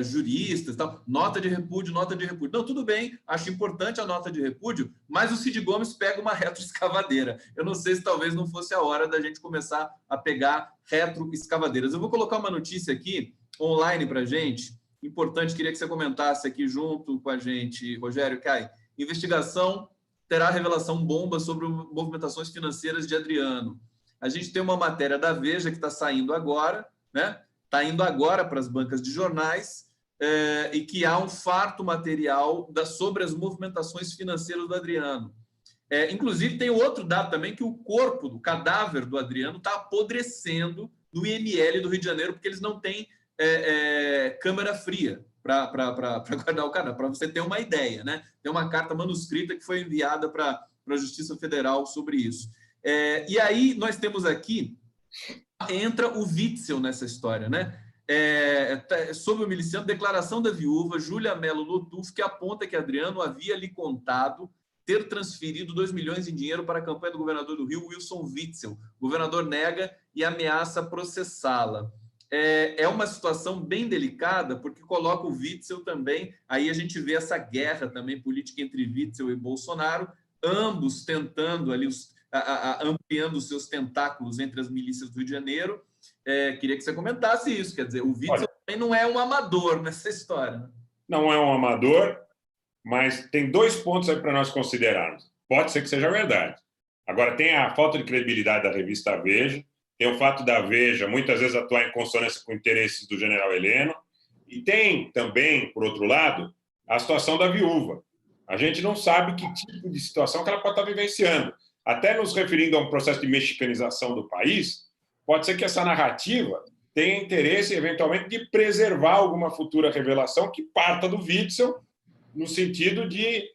Juristas, tal. Nota de repúdio, nota de repúdio. Não, tudo bem, acho importante a nota de repúdio, mas o Cid Gomes pega uma retroescavadeira. Eu não sei se talvez não fosse a hora da gente começar a pegar retroescavadeiras. Eu vou colocar uma notícia aqui, online para a gente, importante, queria que você comentasse aqui junto com a gente, Rogério Cai. Investigação terá revelação bomba sobre movimentações financeiras de Adriano. A gente tem uma matéria da Veja que está saindo agora, né? Está indo agora para as bancas de jornais, e que há um farto material sobre as movimentações financeiras do Adriano. Inclusive, tem outro dado também, que o corpo, do cadáver do Adriano está apodrecendo no IML do Rio de Janeiro, porque eles não têm câmara fria para guardar o cadáver, para você ter uma ideia, né? Tem uma carta manuscrita que foi enviada para a Justiça Federal sobre isso. E aí nós temos aqui, entra o Witzel nessa história, né? Sobre o miliciano, declaração da viúva Júlia Melo Lotuf, que aponta que Adriano havia lhe contado ter transferido 2 milhões em dinheiro para a campanha do governador do Rio, Wilson Witzel. O governador nega e ameaça processá-la. É uma situação bem delicada, porque coloca o Witzel também, aí a gente vê essa guerra também política entre Witzel e Bolsonaro, ambos tentando ali, ampliando os seus tentáculos entre as milícias do Rio de Janeiro. Queria que você comentasse isso, quer dizer, o Witzel também não é um amador nessa história. Né? Não é um amador, mas tem 2 pontos aí para nós considerarmos. Pode ser que seja verdade. Agora, tem a falta de credibilidade da revista Veja, tem o fato da Veja muitas vezes atuar em consonância com interesses do general Heleno, e tem também, por outro lado, a situação da viúva. A gente não sabe que tipo de situação que ela pode estar vivenciando. Até nos referindo a um processo de mexicanização do país, pode ser que essa narrativa tenha interesse, eventualmente, de preservar alguma futura revelação que parta do Witzel, no sentido de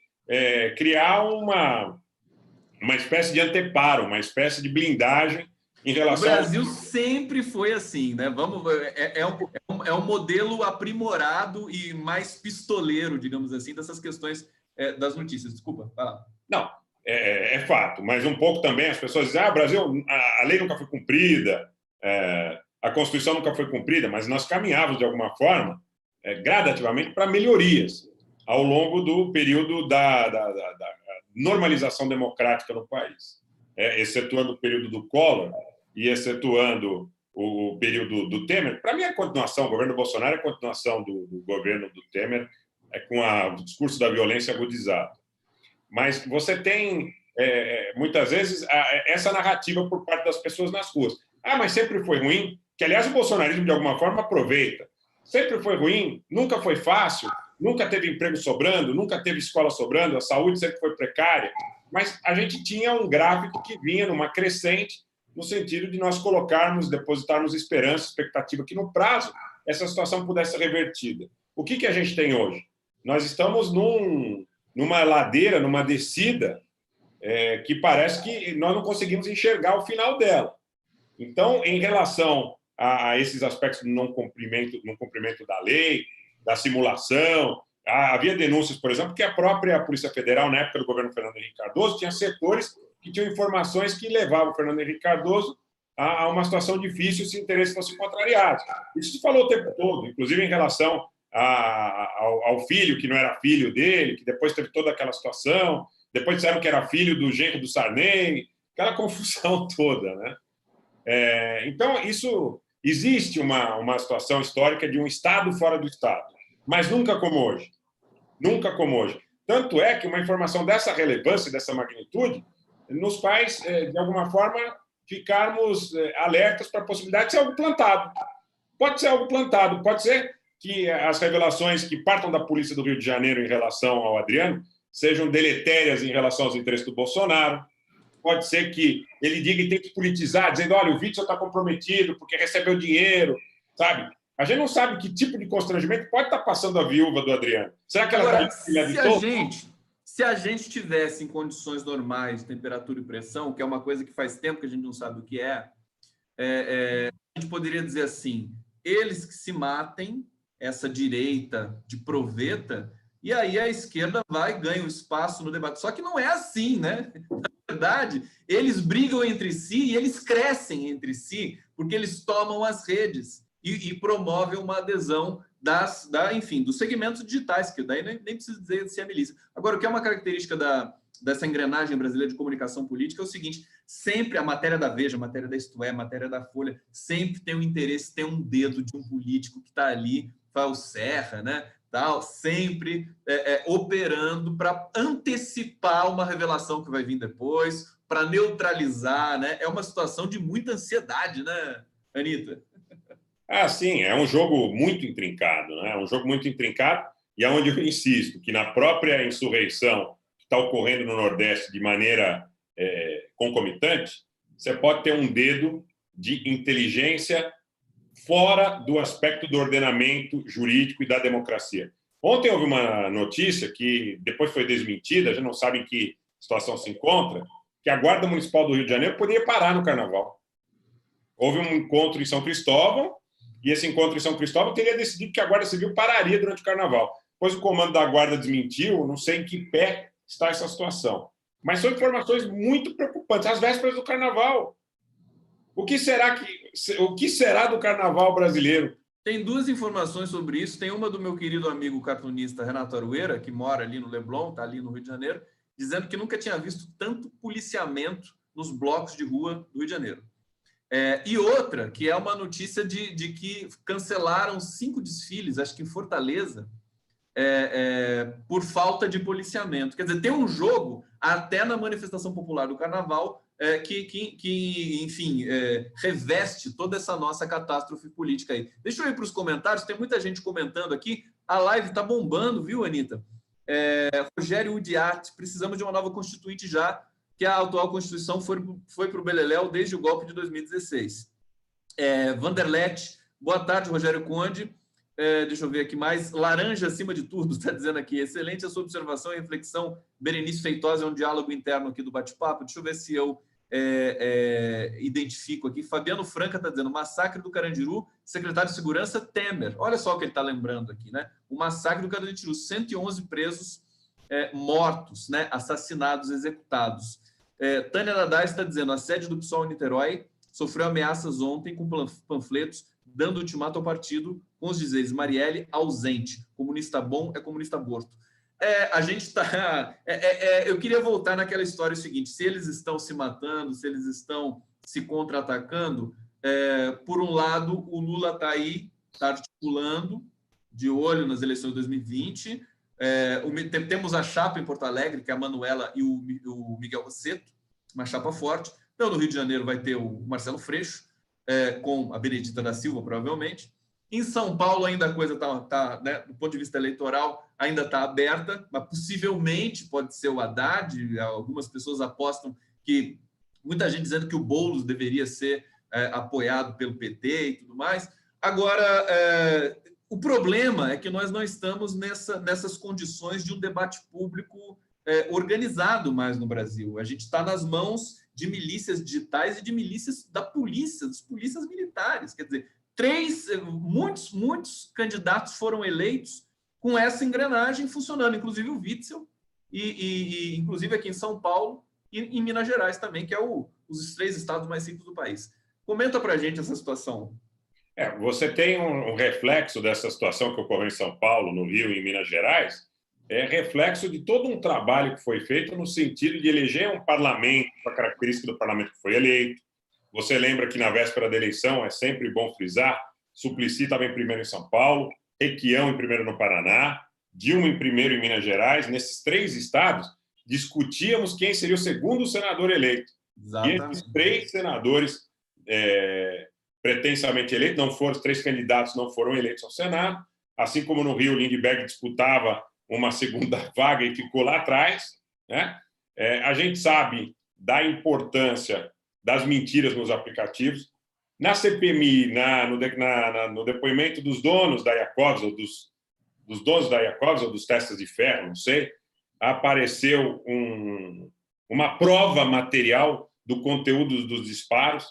criar uma espécie de anteparo, uma espécie de blindagem em relação... O Brasil sempre foi assim, né? É um modelo aprimorado e mais pistoleiro, digamos assim, dessas questões das notícias. Desculpa, vai lá. Não, é fato, mas um pouco também as pessoas dizem: Brasil, a lei nunca foi cumprida, a Constituição nunca foi cumprida, mas nós caminhávamos, de alguma forma, gradativamente para melhorias ao longo do período da normalização democrática no país, excetuando o período do Collor e excetuando o período do Temer. Para mim, a continuação, o governo Bolsonaro é a continuação do governo do Temer, com o discurso da violência agudizado. Mas você tem, muitas vezes, essa narrativa por parte das pessoas nas ruas. Mas sempre foi ruim, que, aliás, o bolsonarismo, de alguma forma, aproveita. Sempre foi ruim, nunca foi fácil, nunca teve emprego sobrando, nunca teve escola sobrando, a saúde sempre foi precária, mas a gente tinha um gráfico que vinha numa crescente, no sentido de nós depositarmos esperança, expectativa que, no prazo, essa situação pudesse ser revertida. O que a gente tem hoje? Nós estamos numa ladeira, numa descida, que parece que nós não conseguimos enxergar o final dela. Então, em relação a esses aspectos do não cumprimento da lei, da simulação, havia denúncias, por exemplo, que a própria Polícia Federal, na época do governo Fernando Henrique Cardoso, tinha setores que tinham informações que levavam o Fernando Henrique Cardoso a uma situação difícil se interesses fossem contrariados. Isso se falou o tempo todo, inclusive em relação ao filho, que não era filho dele, que depois teve toda aquela situação, depois disseram que era filho do genro do Sarney, aquela confusão toda, né? Então, isso existe uma situação histórica de um Estado fora do Estado, mas nunca como hoje. Nunca como hoje. Tanto é que uma informação dessa relevância, dessa magnitude, nos faz, de alguma forma, ficarmos alertas para a possibilidade de ser algo plantado. Pode ser algo plantado, pode ser que as revelações que partam da polícia do Rio de Janeiro em relação ao Adriano sejam deletérias em relação aos interesses do Bolsonaro. Pode ser que ele diga que tem que politizar, dizendo: olha, o Witzel está comprometido porque recebeu dinheiro, sabe? A gente não sabe que tipo de constrangimento pode estar passando a viúva do Adriano. Será que ela se a gente tivesse em condições normais, temperatura e pressão, que é uma coisa que faz tempo que a gente não sabe o que a gente poderia dizer assim: eles que se matem, essa direita de proveta, e aí a esquerda vai e ganha um espaço no debate. Só que não é assim, né? Na verdade, eles brigam entre si e eles crescem entre si porque eles tomam as redes e promovem uma adesão enfim, dos segmentos digitais, que daí nem preciso dizer se é milícia. Agora, o que é uma característica dessa engrenagem brasileira de comunicação política é o seguinte: sempre a matéria da Veja, a matéria da Isto É, a matéria da Folha, sempre tem um interesse, tem um dedo de um político que está ali, o Serra, né? tal, sempre operando para antecipar uma revelação que vai vir depois, para neutralizar, né? É uma situação de muita ansiedade, né, Anitta? Sim, é um jogo muito intrincado, né? É um jogo muito intrincado e é onde eu insisto que na própria insurreição que está ocorrendo no Nordeste de maneira concomitante, você pode ter um dedo de inteligência fora do aspecto do ordenamento jurídico e da democracia. Ontem houve uma notícia que depois foi desmentida, já não sabe em que situação se encontra, que a Guarda Municipal do Rio de Janeiro poderia parar no Carnaval. Houve um encontro em São Cristóvão e esse encontro em São Cristóvão teria decidido que a Guarda Civil pararia durante o Carnaval. Depois o comando da Guarda desmentiu, não sei em que pé está essa situação. Mas são informações muito preocupantes. Às vésperas do Carnaval. O que será do Carnaval brasileiro? Tem duas informações sobre isso. Tem uma do meu querido amigo cartunista Renato Arueira, que mora ali no Leblon, está ali no Rio de Janeiro, dizendo que nunca tinha visto tanto policiamento nos blocos de rua do Rio de Janeiro. E outra, que é uma notícia de que cancelaram 5 desfiles, acho que em Fortaleza, por falta de policiamento. Quer dizer, tem um jogo, até na manifestação popular do Carnaval, que enfim, reveste toda essa nossa catástrofe política aí. Deixa eu ir para os comentários, tem muita gente comentando aqui. A live está bombando, viu, Anitta? Rogério Udiati, precisamos de uma nova Constituinte já, que a atual Constituição foi para o beleléu desde o golpe de 2016. Vanderlete, boa tarde, Rogério Conde. Deixa eu ver aqui mais. Laranja acima de tudo, está dizendo aqui. Excelente a sua observação e reflexão. Berenice Feitosa, é um diálogo interno aqui do bate-papo. Deixa eu ver se eu identifico aqui. Fabiano Franca está dizendo: massacre do Carandiru, secretário de Segurança Temer. Olha só o que ele está lembrando aqui, né? O massacre do Carandiru, 111 presos mortos, né? Assassinados, executados. Tânia Dadai está dizendo: a sede do PSOL em Niterói sofreu ameaças ontem com panfletos dando ultimato ao partido com os dizeres: Marielle ausente, comunista bom é comunista aborto. A gente está... eu queria voltar naquela história seguinte: se eles estão se matando, se eles estão se contra-atacando, por um lado, o Lula está aí, está articulando, de olho nas eleições de 2020. Temos a chapa em Porto Alegre, que é a Manuela e o Miguel Rosseto, uma chapa forte. Então, no Rio de Janeiro vai ter o Marcelo Freixo, com a Benedita da Silva, provavelmente. Em São Paulo, ainda a coisa está, né, do ponto de vista eleitoral, ainda está aberta, mas possivelmente pode ser o Haddad. Algumas pessoas apostam que... Muita gente dizendo que o Boulos deveria ser apoiado pelo PT e tudo mais. Agora, o problema é que nós não estamos nessas condições de um debate público organizado mais no Brasil. A gente está nas mãos de milícias digitais e de milícias da polícia, das polícias militares. Quer dizer, muitos candidatos foram eleitos com essa engrenagem funcionando, inclusive o Witzel, e inclusive aqui em São Paulo e em Minas Gerais também, que é os 3 estados mais ricos do país. Comenta para a gente essa situação. Você tem um reflexo dessa situação que ocorreu em São Paulo, no Rio e em Minas Gerais, reflexo de todo um trabalho que foi feito no sentido de eleger um parlamento, a característica do parlamento que foi eleito. Você lembra que na véspera da eleição, é sempre bom frisar, Suplicy estava em primeiro em São Paulo, Requião em primeiro no Paraná, Dilma em primeiro em Minas Gerais. Nesses 3 estados, discutíamos quem seria o segundo senador eleito. Exatamente. E esses 3 senadores pretensamente eleitos, não foram, os 3 candidatos não foram eleitos ao Senado, assim como no Rio, Lindbergh disputava uma segunda vaga e ficou lá atrás, né? A gente sabe da importância das mentiras nos aplicativos. Na CPMI, no depoimento dos donos da Iacovs, ou dos donos da Iacovs, ou dos testes de ferro, não sei, apareceu uma prova material do conteúdo dos disparos.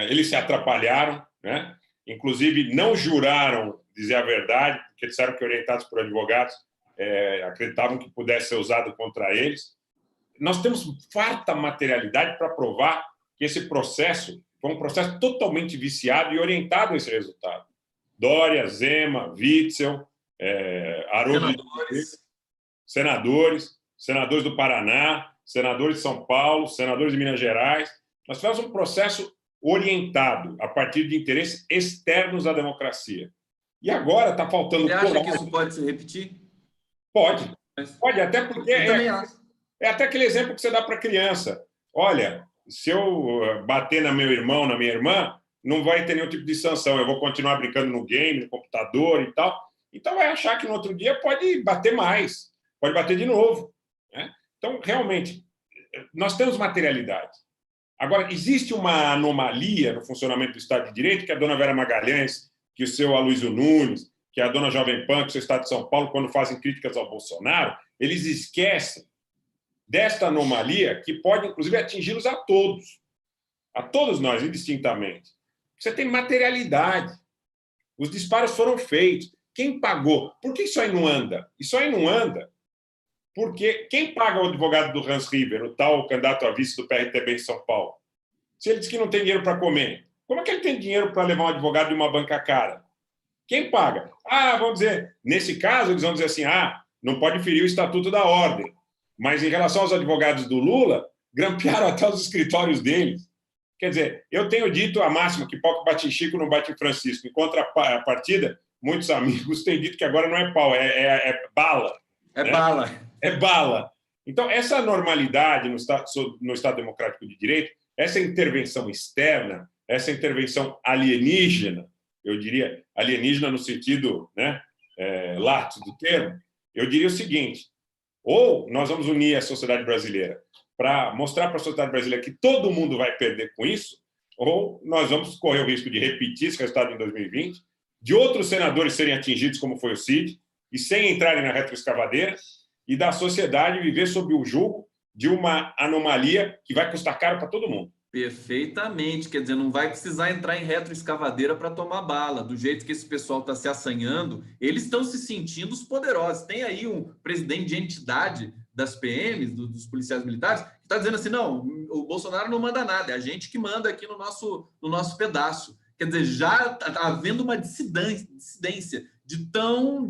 Eles se atrapalharam, né? Inclusive não juraram dizer a verdade, porque disseram que, orientados por advogados, acreditavam que pudesse ser usado contra eles. Nós temos farta materialidade para provar que esse processo foi um processo totalmente viciado e orientado a esse resultado. Dória, Zema, Witzel, Haroldo, senadores do Paraná, senadores de São Paulo, senadores de Minas Gerais. Nós tivemos um processo orientado a partir de interesses externos à democracia. E agora está faltando Você acha coragem. que isso pode se repetir? Pode. Pode, até porque Eu também acho. é até aquele exemplo que você dá para a criança. Olha, se eu bater na meu irmão, na minha irmã, não vai ter nenhum tipo de sanção. Eu vou continuar brincando no game, no computador e tal. Então vai achar que no outro dia pode bater mais, pode bater de novo, né? Então, realmente, nós temos materialidade. Agora, existe uma anomalia no funcionamento do Estado de Direito, que a dona Vera Magalhães, que o seu Aloysio Nunes, que a dona Jovem Pan, que o seu Estado de São Paulo, quando fazem críticas ao Bolsonaro, eles esquecem desta anomalia que pode, inclusive, atingi-los a todos nós, indistintamente. Você tem materialidade. Os disparos foram feitos. Quem pagou? Por que isso aí não anda? Isso aí não anda porque quem paga o advogado do Hans River, o tal candidato a vice do PRTB em São Paulo? Se ele diz que não tem dinheiro para comer, como é que ele tem dinheiro para levar um advogado de uma banca cara? Quem paga? Vamos dizer, nesse caso, eles vão dizer assim, não pode ferir o Estatuto da Ordem. Mas, em relação aos advogados do Lula, grampearam até os escritórios deles. Quer dizer, eu tenho dito a máxima que pau que bate em Chico não bate em Francisco. Em contrapartida, muitos amigos têm dito que agora não é pau, é bala. É né? bala. É bala. Então, essa normalidade no Estado Democrático de Direito, essa intervenção externa, essa intervenção alienígena, eu diria alienígena no sentido lato do termo, eu diria o seguinte: ou nós vamos unir a sociedade brasileira para mostrar para a sociedade brasileira que todo mundo vai perder com isso, ou nós vamos correr o risco de repetir esse resultado em 2020, de outros senadores serem atingidos, como foi o Cid, e sem entrarem na retroescavadeira, e da sociedade viver sob o jugo de uma anomalia que vai custar caro para todo mundo. Perfeitamente, quer dizer, não vai precisar entrar em retroescavadeira para tomar bala. Do jeito que esse pessoal está se assanhando, eles estão se sentindo os poderosos. Tem aí um presidente de entidade das PMs, dos policiais militares, que está dizendo assim, não, o Bolsonaro não manda nada, é a gente que manda aqui no nosso pedaço. Quer dizer, já está havendo uma dissidência de tão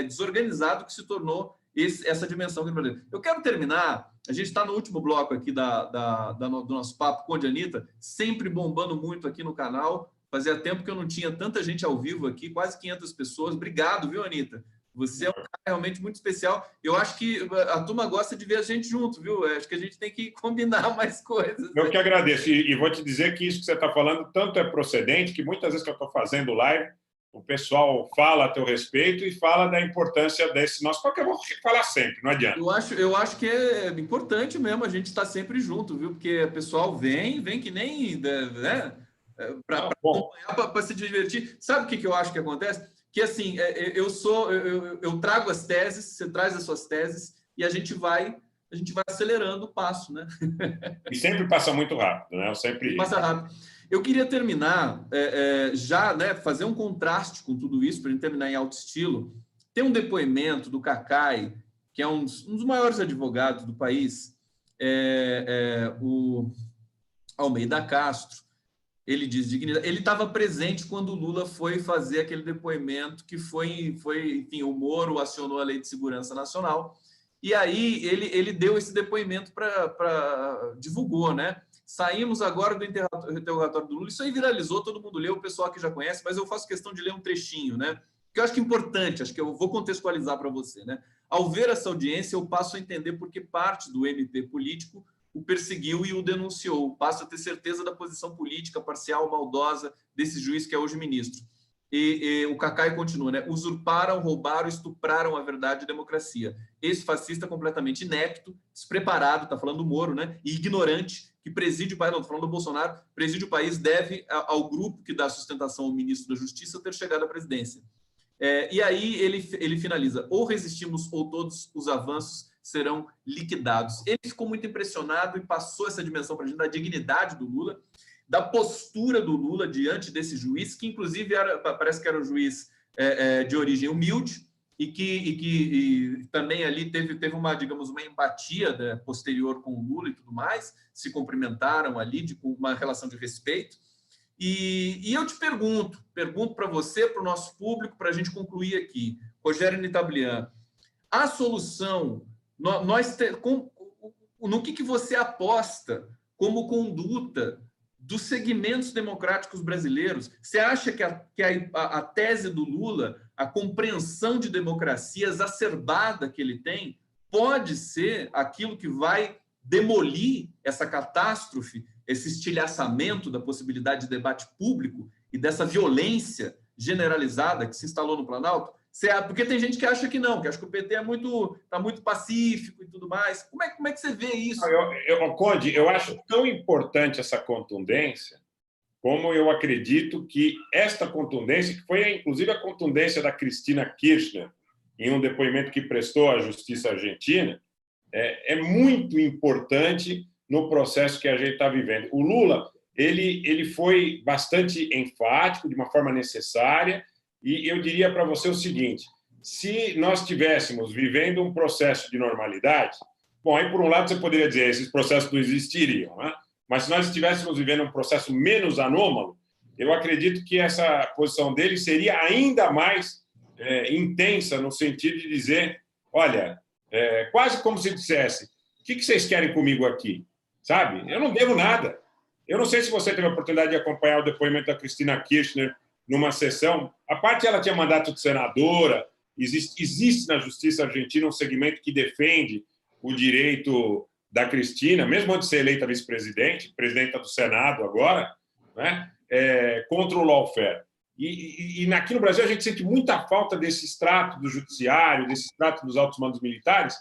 desorganizado que se tornou essa dimensão. Eu quero terminar, a gente está no último bloco aqui do nosso papo com a Anitta, sempre bombando muito aqui no canal. Fazia tempo que eu não tinha tanta gente ao vivo aqui, quase 500 pessoas. Obrigado, viu, Anitta? Você é um cara realmente muito especial. Eu acho que a turma gosta de ver a gente junto, viu? Acho que a gente tem que combinar mais coisas. Eu que agradeço. E vou te dizer que isso que você está falando tanto é procedente que muitas vezes que eu estou fazendo live, o pessoal fala a teu respeito e fala da importância desse nosso... Porque eu vou falar sempre, não adianta. Eu acho que é importante mesmo a gente estar sempre junto, viu? Porque o pessoal vem que nem... para acompanhar, para se divertir. Sabe o que eu acho que acontece? Que assim, eu trago as teses, você traz as suas teses e a gente vai acelerando o passo, né? E sempre passa muito rápido, né? Passa rápido. Eu queria terminar já, né, fazer um contraste com tudo isso, para a gente terminar em alto estilo. Tem um depoimento do Cacai, que é um dos maiores advogados do país, o Almeida Castro. Ele diz dignidade. Ele estava presente quando o Lula foi fazer aquele depoimento que foi enfim, o Moro acionou a Lei de Segurança Nacional. E aí ele deu esse depoimento divulgou, né? Saímos agora do interrogatório do Lula. Isso aí viralizou, todo mundo leu, o pessoal que já conhece, mas eu faço questão de ler um trechinho, né? Que eu acho que é importante, acho que eu vou contextualizar para você, né? Ao ver essa audiência, eu passo a entender por que parte do MP político o perseguiu e o denunciou. Passo a ter certeza da posição política parcial, maldosa desse juiz que é hoje ministro. E o Cacai continua, né? Usurparam, roubaram, estupraram a verdade e a democracia. Esse fascista completamente inepto, despreparado, está falando do Moro, né? E ignorante, que preside o país, não, estou falando do Bolsonaro, preside o país, deve ao grupo que dá sustentação ao ministro da Justiça ter chegado à presidência. E aí ele finaliza, ou resistimos ou todos os avanços serão liquidados. Ele ficou muito impressionado e passou essa dimensão para a gente da dignidade do Lula, da postura do Lula diante desse juiz, que inclusive parece que era um juiz de origem humilde e que também ali teve uma, digamos, uma empatia, né, posterior com o Lula e tudo mais, se cumprimentaram ali com uma relação de respeito. E eu te pergunto para você, para o nosso público, para a gente concluir aqui, Rogério Nitablian, a solução, no que você aposta como conduta dos segmentos democráticos brasileiros. Você acha que a tese do Lula, a compreensão de democracia exacerbada que ele tem, pode ser aquilo que vai demolir essa catástrofe, esse estilhaçamento da possibilidade de debate público e dessa violência generalizada que se instalou no Planalto? Porque tem gente que acha que não, que acha que o PT está muito pacífico e tudo mais. Como é que você vê isso? Conde, eu acho tão importante essa contundência, como eu acredito que esta contundência, que foi inclusive a contundência da Cristina Kirchner, em um depoimento que prestou à Justiça Argentina, é muito importante no processo que a gente está vivendo. O Lula ele foi bastante enfático, de uma forma necessária, e eu diria para você o seguinte: se nós estivéssemos vivendo um processo de normalidade, bom, aí por um lado você poderia dizer esses processos não existiriam, né? Mas se nós estivéssemos vivendo um processo menos anômalo, eu acredito que essa posição dele seria ainda mais intensa, no sentido de dizer, olha, quase como se dissesse, o que vocês querem comigo aqui? Sabe? Eu não devo nada. Eu não sei se você teve a oportunidade de acompanhar o depoimento da Cristina Kirchner numa sessão. A parte ela tinha mandato de senadora, existe na Justiça Argentina um segmento que defende o direito da Cristina, mesmo antes de ser eleita vice-presidente, presidenta do Senado agora, né, contra o lawfare. E aqui no Brasil a gente sente muita falta desse extrato do judiciário, desse extrato dos altos mandos militares,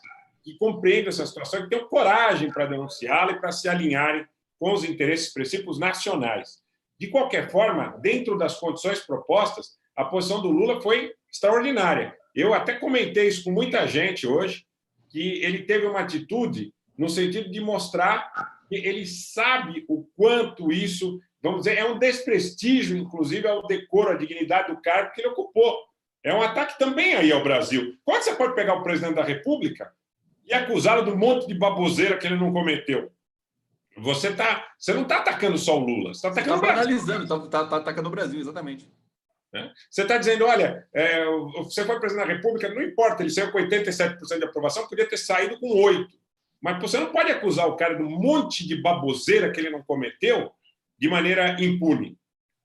que compreendem essa situação e que tenham coragem para denunciá-la e para se alinharem com os interesses e princípios nacionais. De qualquer forma, dentro das condições propostas, a posição do Lula foi extraordinária. Eu até comentei isso com muita gente hoje, que ele teve uma atitude no sentido de mostrar que ele sabe o quanto isso, vamos dizer, é um desprestígio, inclusive, ao decoro, à dignidade do cargo que ele ocupou. É um ataque também aí ao Brasil. Como você pode pegar o presidente da República e acusá-lo de um monte de baboseira que ele não cometeu? Você não está atacando só o Lula, você está atacando o Brasil. Analisando, está atacando o Brasil, exatamente. Você está dizendo, olha, você foi presidente da República, não importa, ele saiu com 87% de aprovação, podia ter saído com 8%. Mas você não pode acusar o cara de um monte de baboseira que ele não cometeu de maneira impune.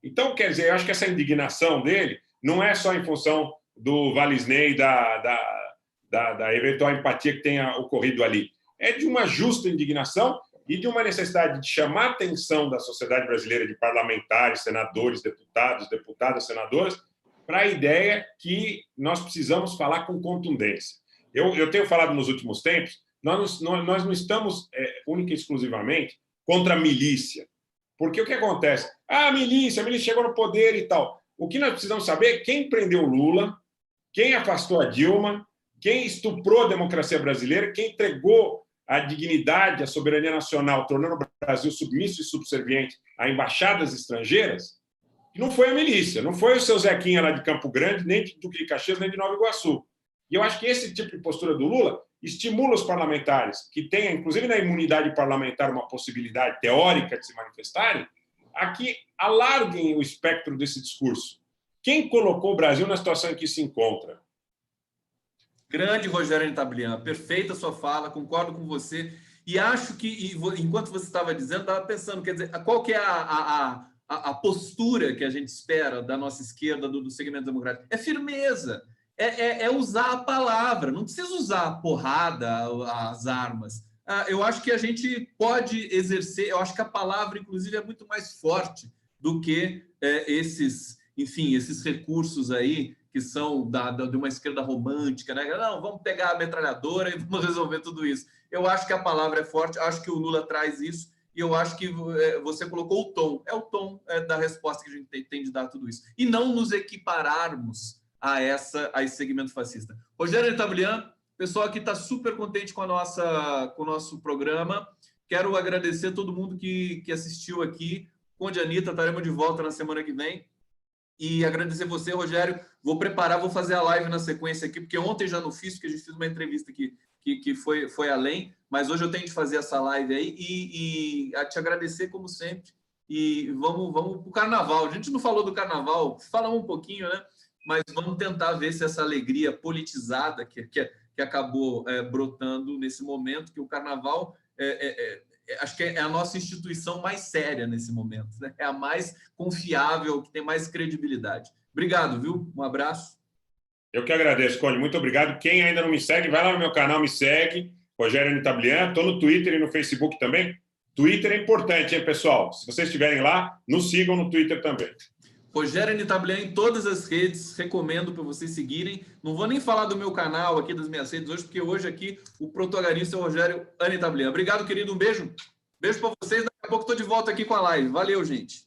Então, quer dizer, eu acho que essa indignação dele não é só em função do Valisney, da eventual empatia que tenha ocorrido ali. É de uma justa indignação e de uma necessidade de chamar a atenção da sociedade brasileira, de parlamentares, senadores, deputados, deputadas, senadoras, para a ideia que nós precisamos falar com contundência. Eu tenho falado nos últimos tempos, nós não estamos única e exclusivamente contra a milícia. Porque o que acontece? A milícia chegou no poder e tal. O que nós precisamos saber é quem prendeu o Lula, quem afastou a Dilma, quem estuprou a democracia brasileira, quem entregou a dignidade, a soberania nacional, tornando o Brasil submisso e subserviente a embaixadas estrangeiras, e não foi a milícia, não foi o seu Zequinha lá de Campo Grande, nem de Duque de Caxias, nem de Nova Iguaçu. E eu acho que esse tipo de postura do Lula estimula os parlamentares, que tenham, inclusive na imunidade parlamentar, uma possibilidade teórica de se manifestarem, a que alarguem o espectro desse discurso. Quem colocou o Brasil na situação em que se encontra? Grande Rogério Entablian, perfeita a sua fala, concordo com você. E acho que, enquanto você estava dizendo, estava pensando, quer dizer, qual que é a postura que a gente espera da nossa esquerda, do segmento democrático? É firmeza, é usar a palavra, não precisa usar a porrada, as armas. Eu acho que a gente pode exercer, eu acho que a palavra, inclusive, é muito mais forte do que esses recursos aí, que são de uma esquerda romântica, né? Não, vamos pegar a metralhadora e vamos resolver tudo isso. Eu acho que a palavra é forte, acho que o Lula traz isso, e eu acho que você colocou o tom. É o tom da resposta que a gente tem de dar a tudo isso. E não nos equipararmos a esse segmento fascista. Rogério Entablian, o pessoal aqui está super contente com o nosso programa. Quero agradecer a todo mundo que assistiu aqui. Conde Anitta, estaremos de volta na semana que vem. E agradecer você, Rogério. Vou fazer a live na sequência aqui, porque ontem já não fiz, porque a gente fez uma entrevista que foi além, mas hoje eu tenho de fazer essa live aí e a te agradecer, como sempre. E vamos para o Carnaval. A gente não falou do Carnaval, falamos um pouquinho, né? Mas vamos tentar ver se essa alegria politizada que acabou brotando nesse momento, que o Carnaval acho que é a nossa instituição mais séria nesse momento, né? É a mais confiável, que tem mais credibilidade. Obrigado, viu? Um abraço. Eu que agradeço, Conde. Muito obrigado. Quem ainda não me segue, vai lá no meu canal, me segue. Rogério Anitablian. Estou no Twitter e no Facebook também. Twitter é importante, hein, pessoal? Se vocês estiverem lá, nos sigam no Twitter também. Rogério Anitablian em todas as redes, recomendo para vocês seguirem. Não vou nem falar do meu canal aqui, das minhas redes hoje, porque hoje aqui o protagonista é o Rogério Anitablian. Obrigado, querido. Um beijo. Beijo para vocês. Daqui a pouco estou de volta aqui com a live. Valeu, gente.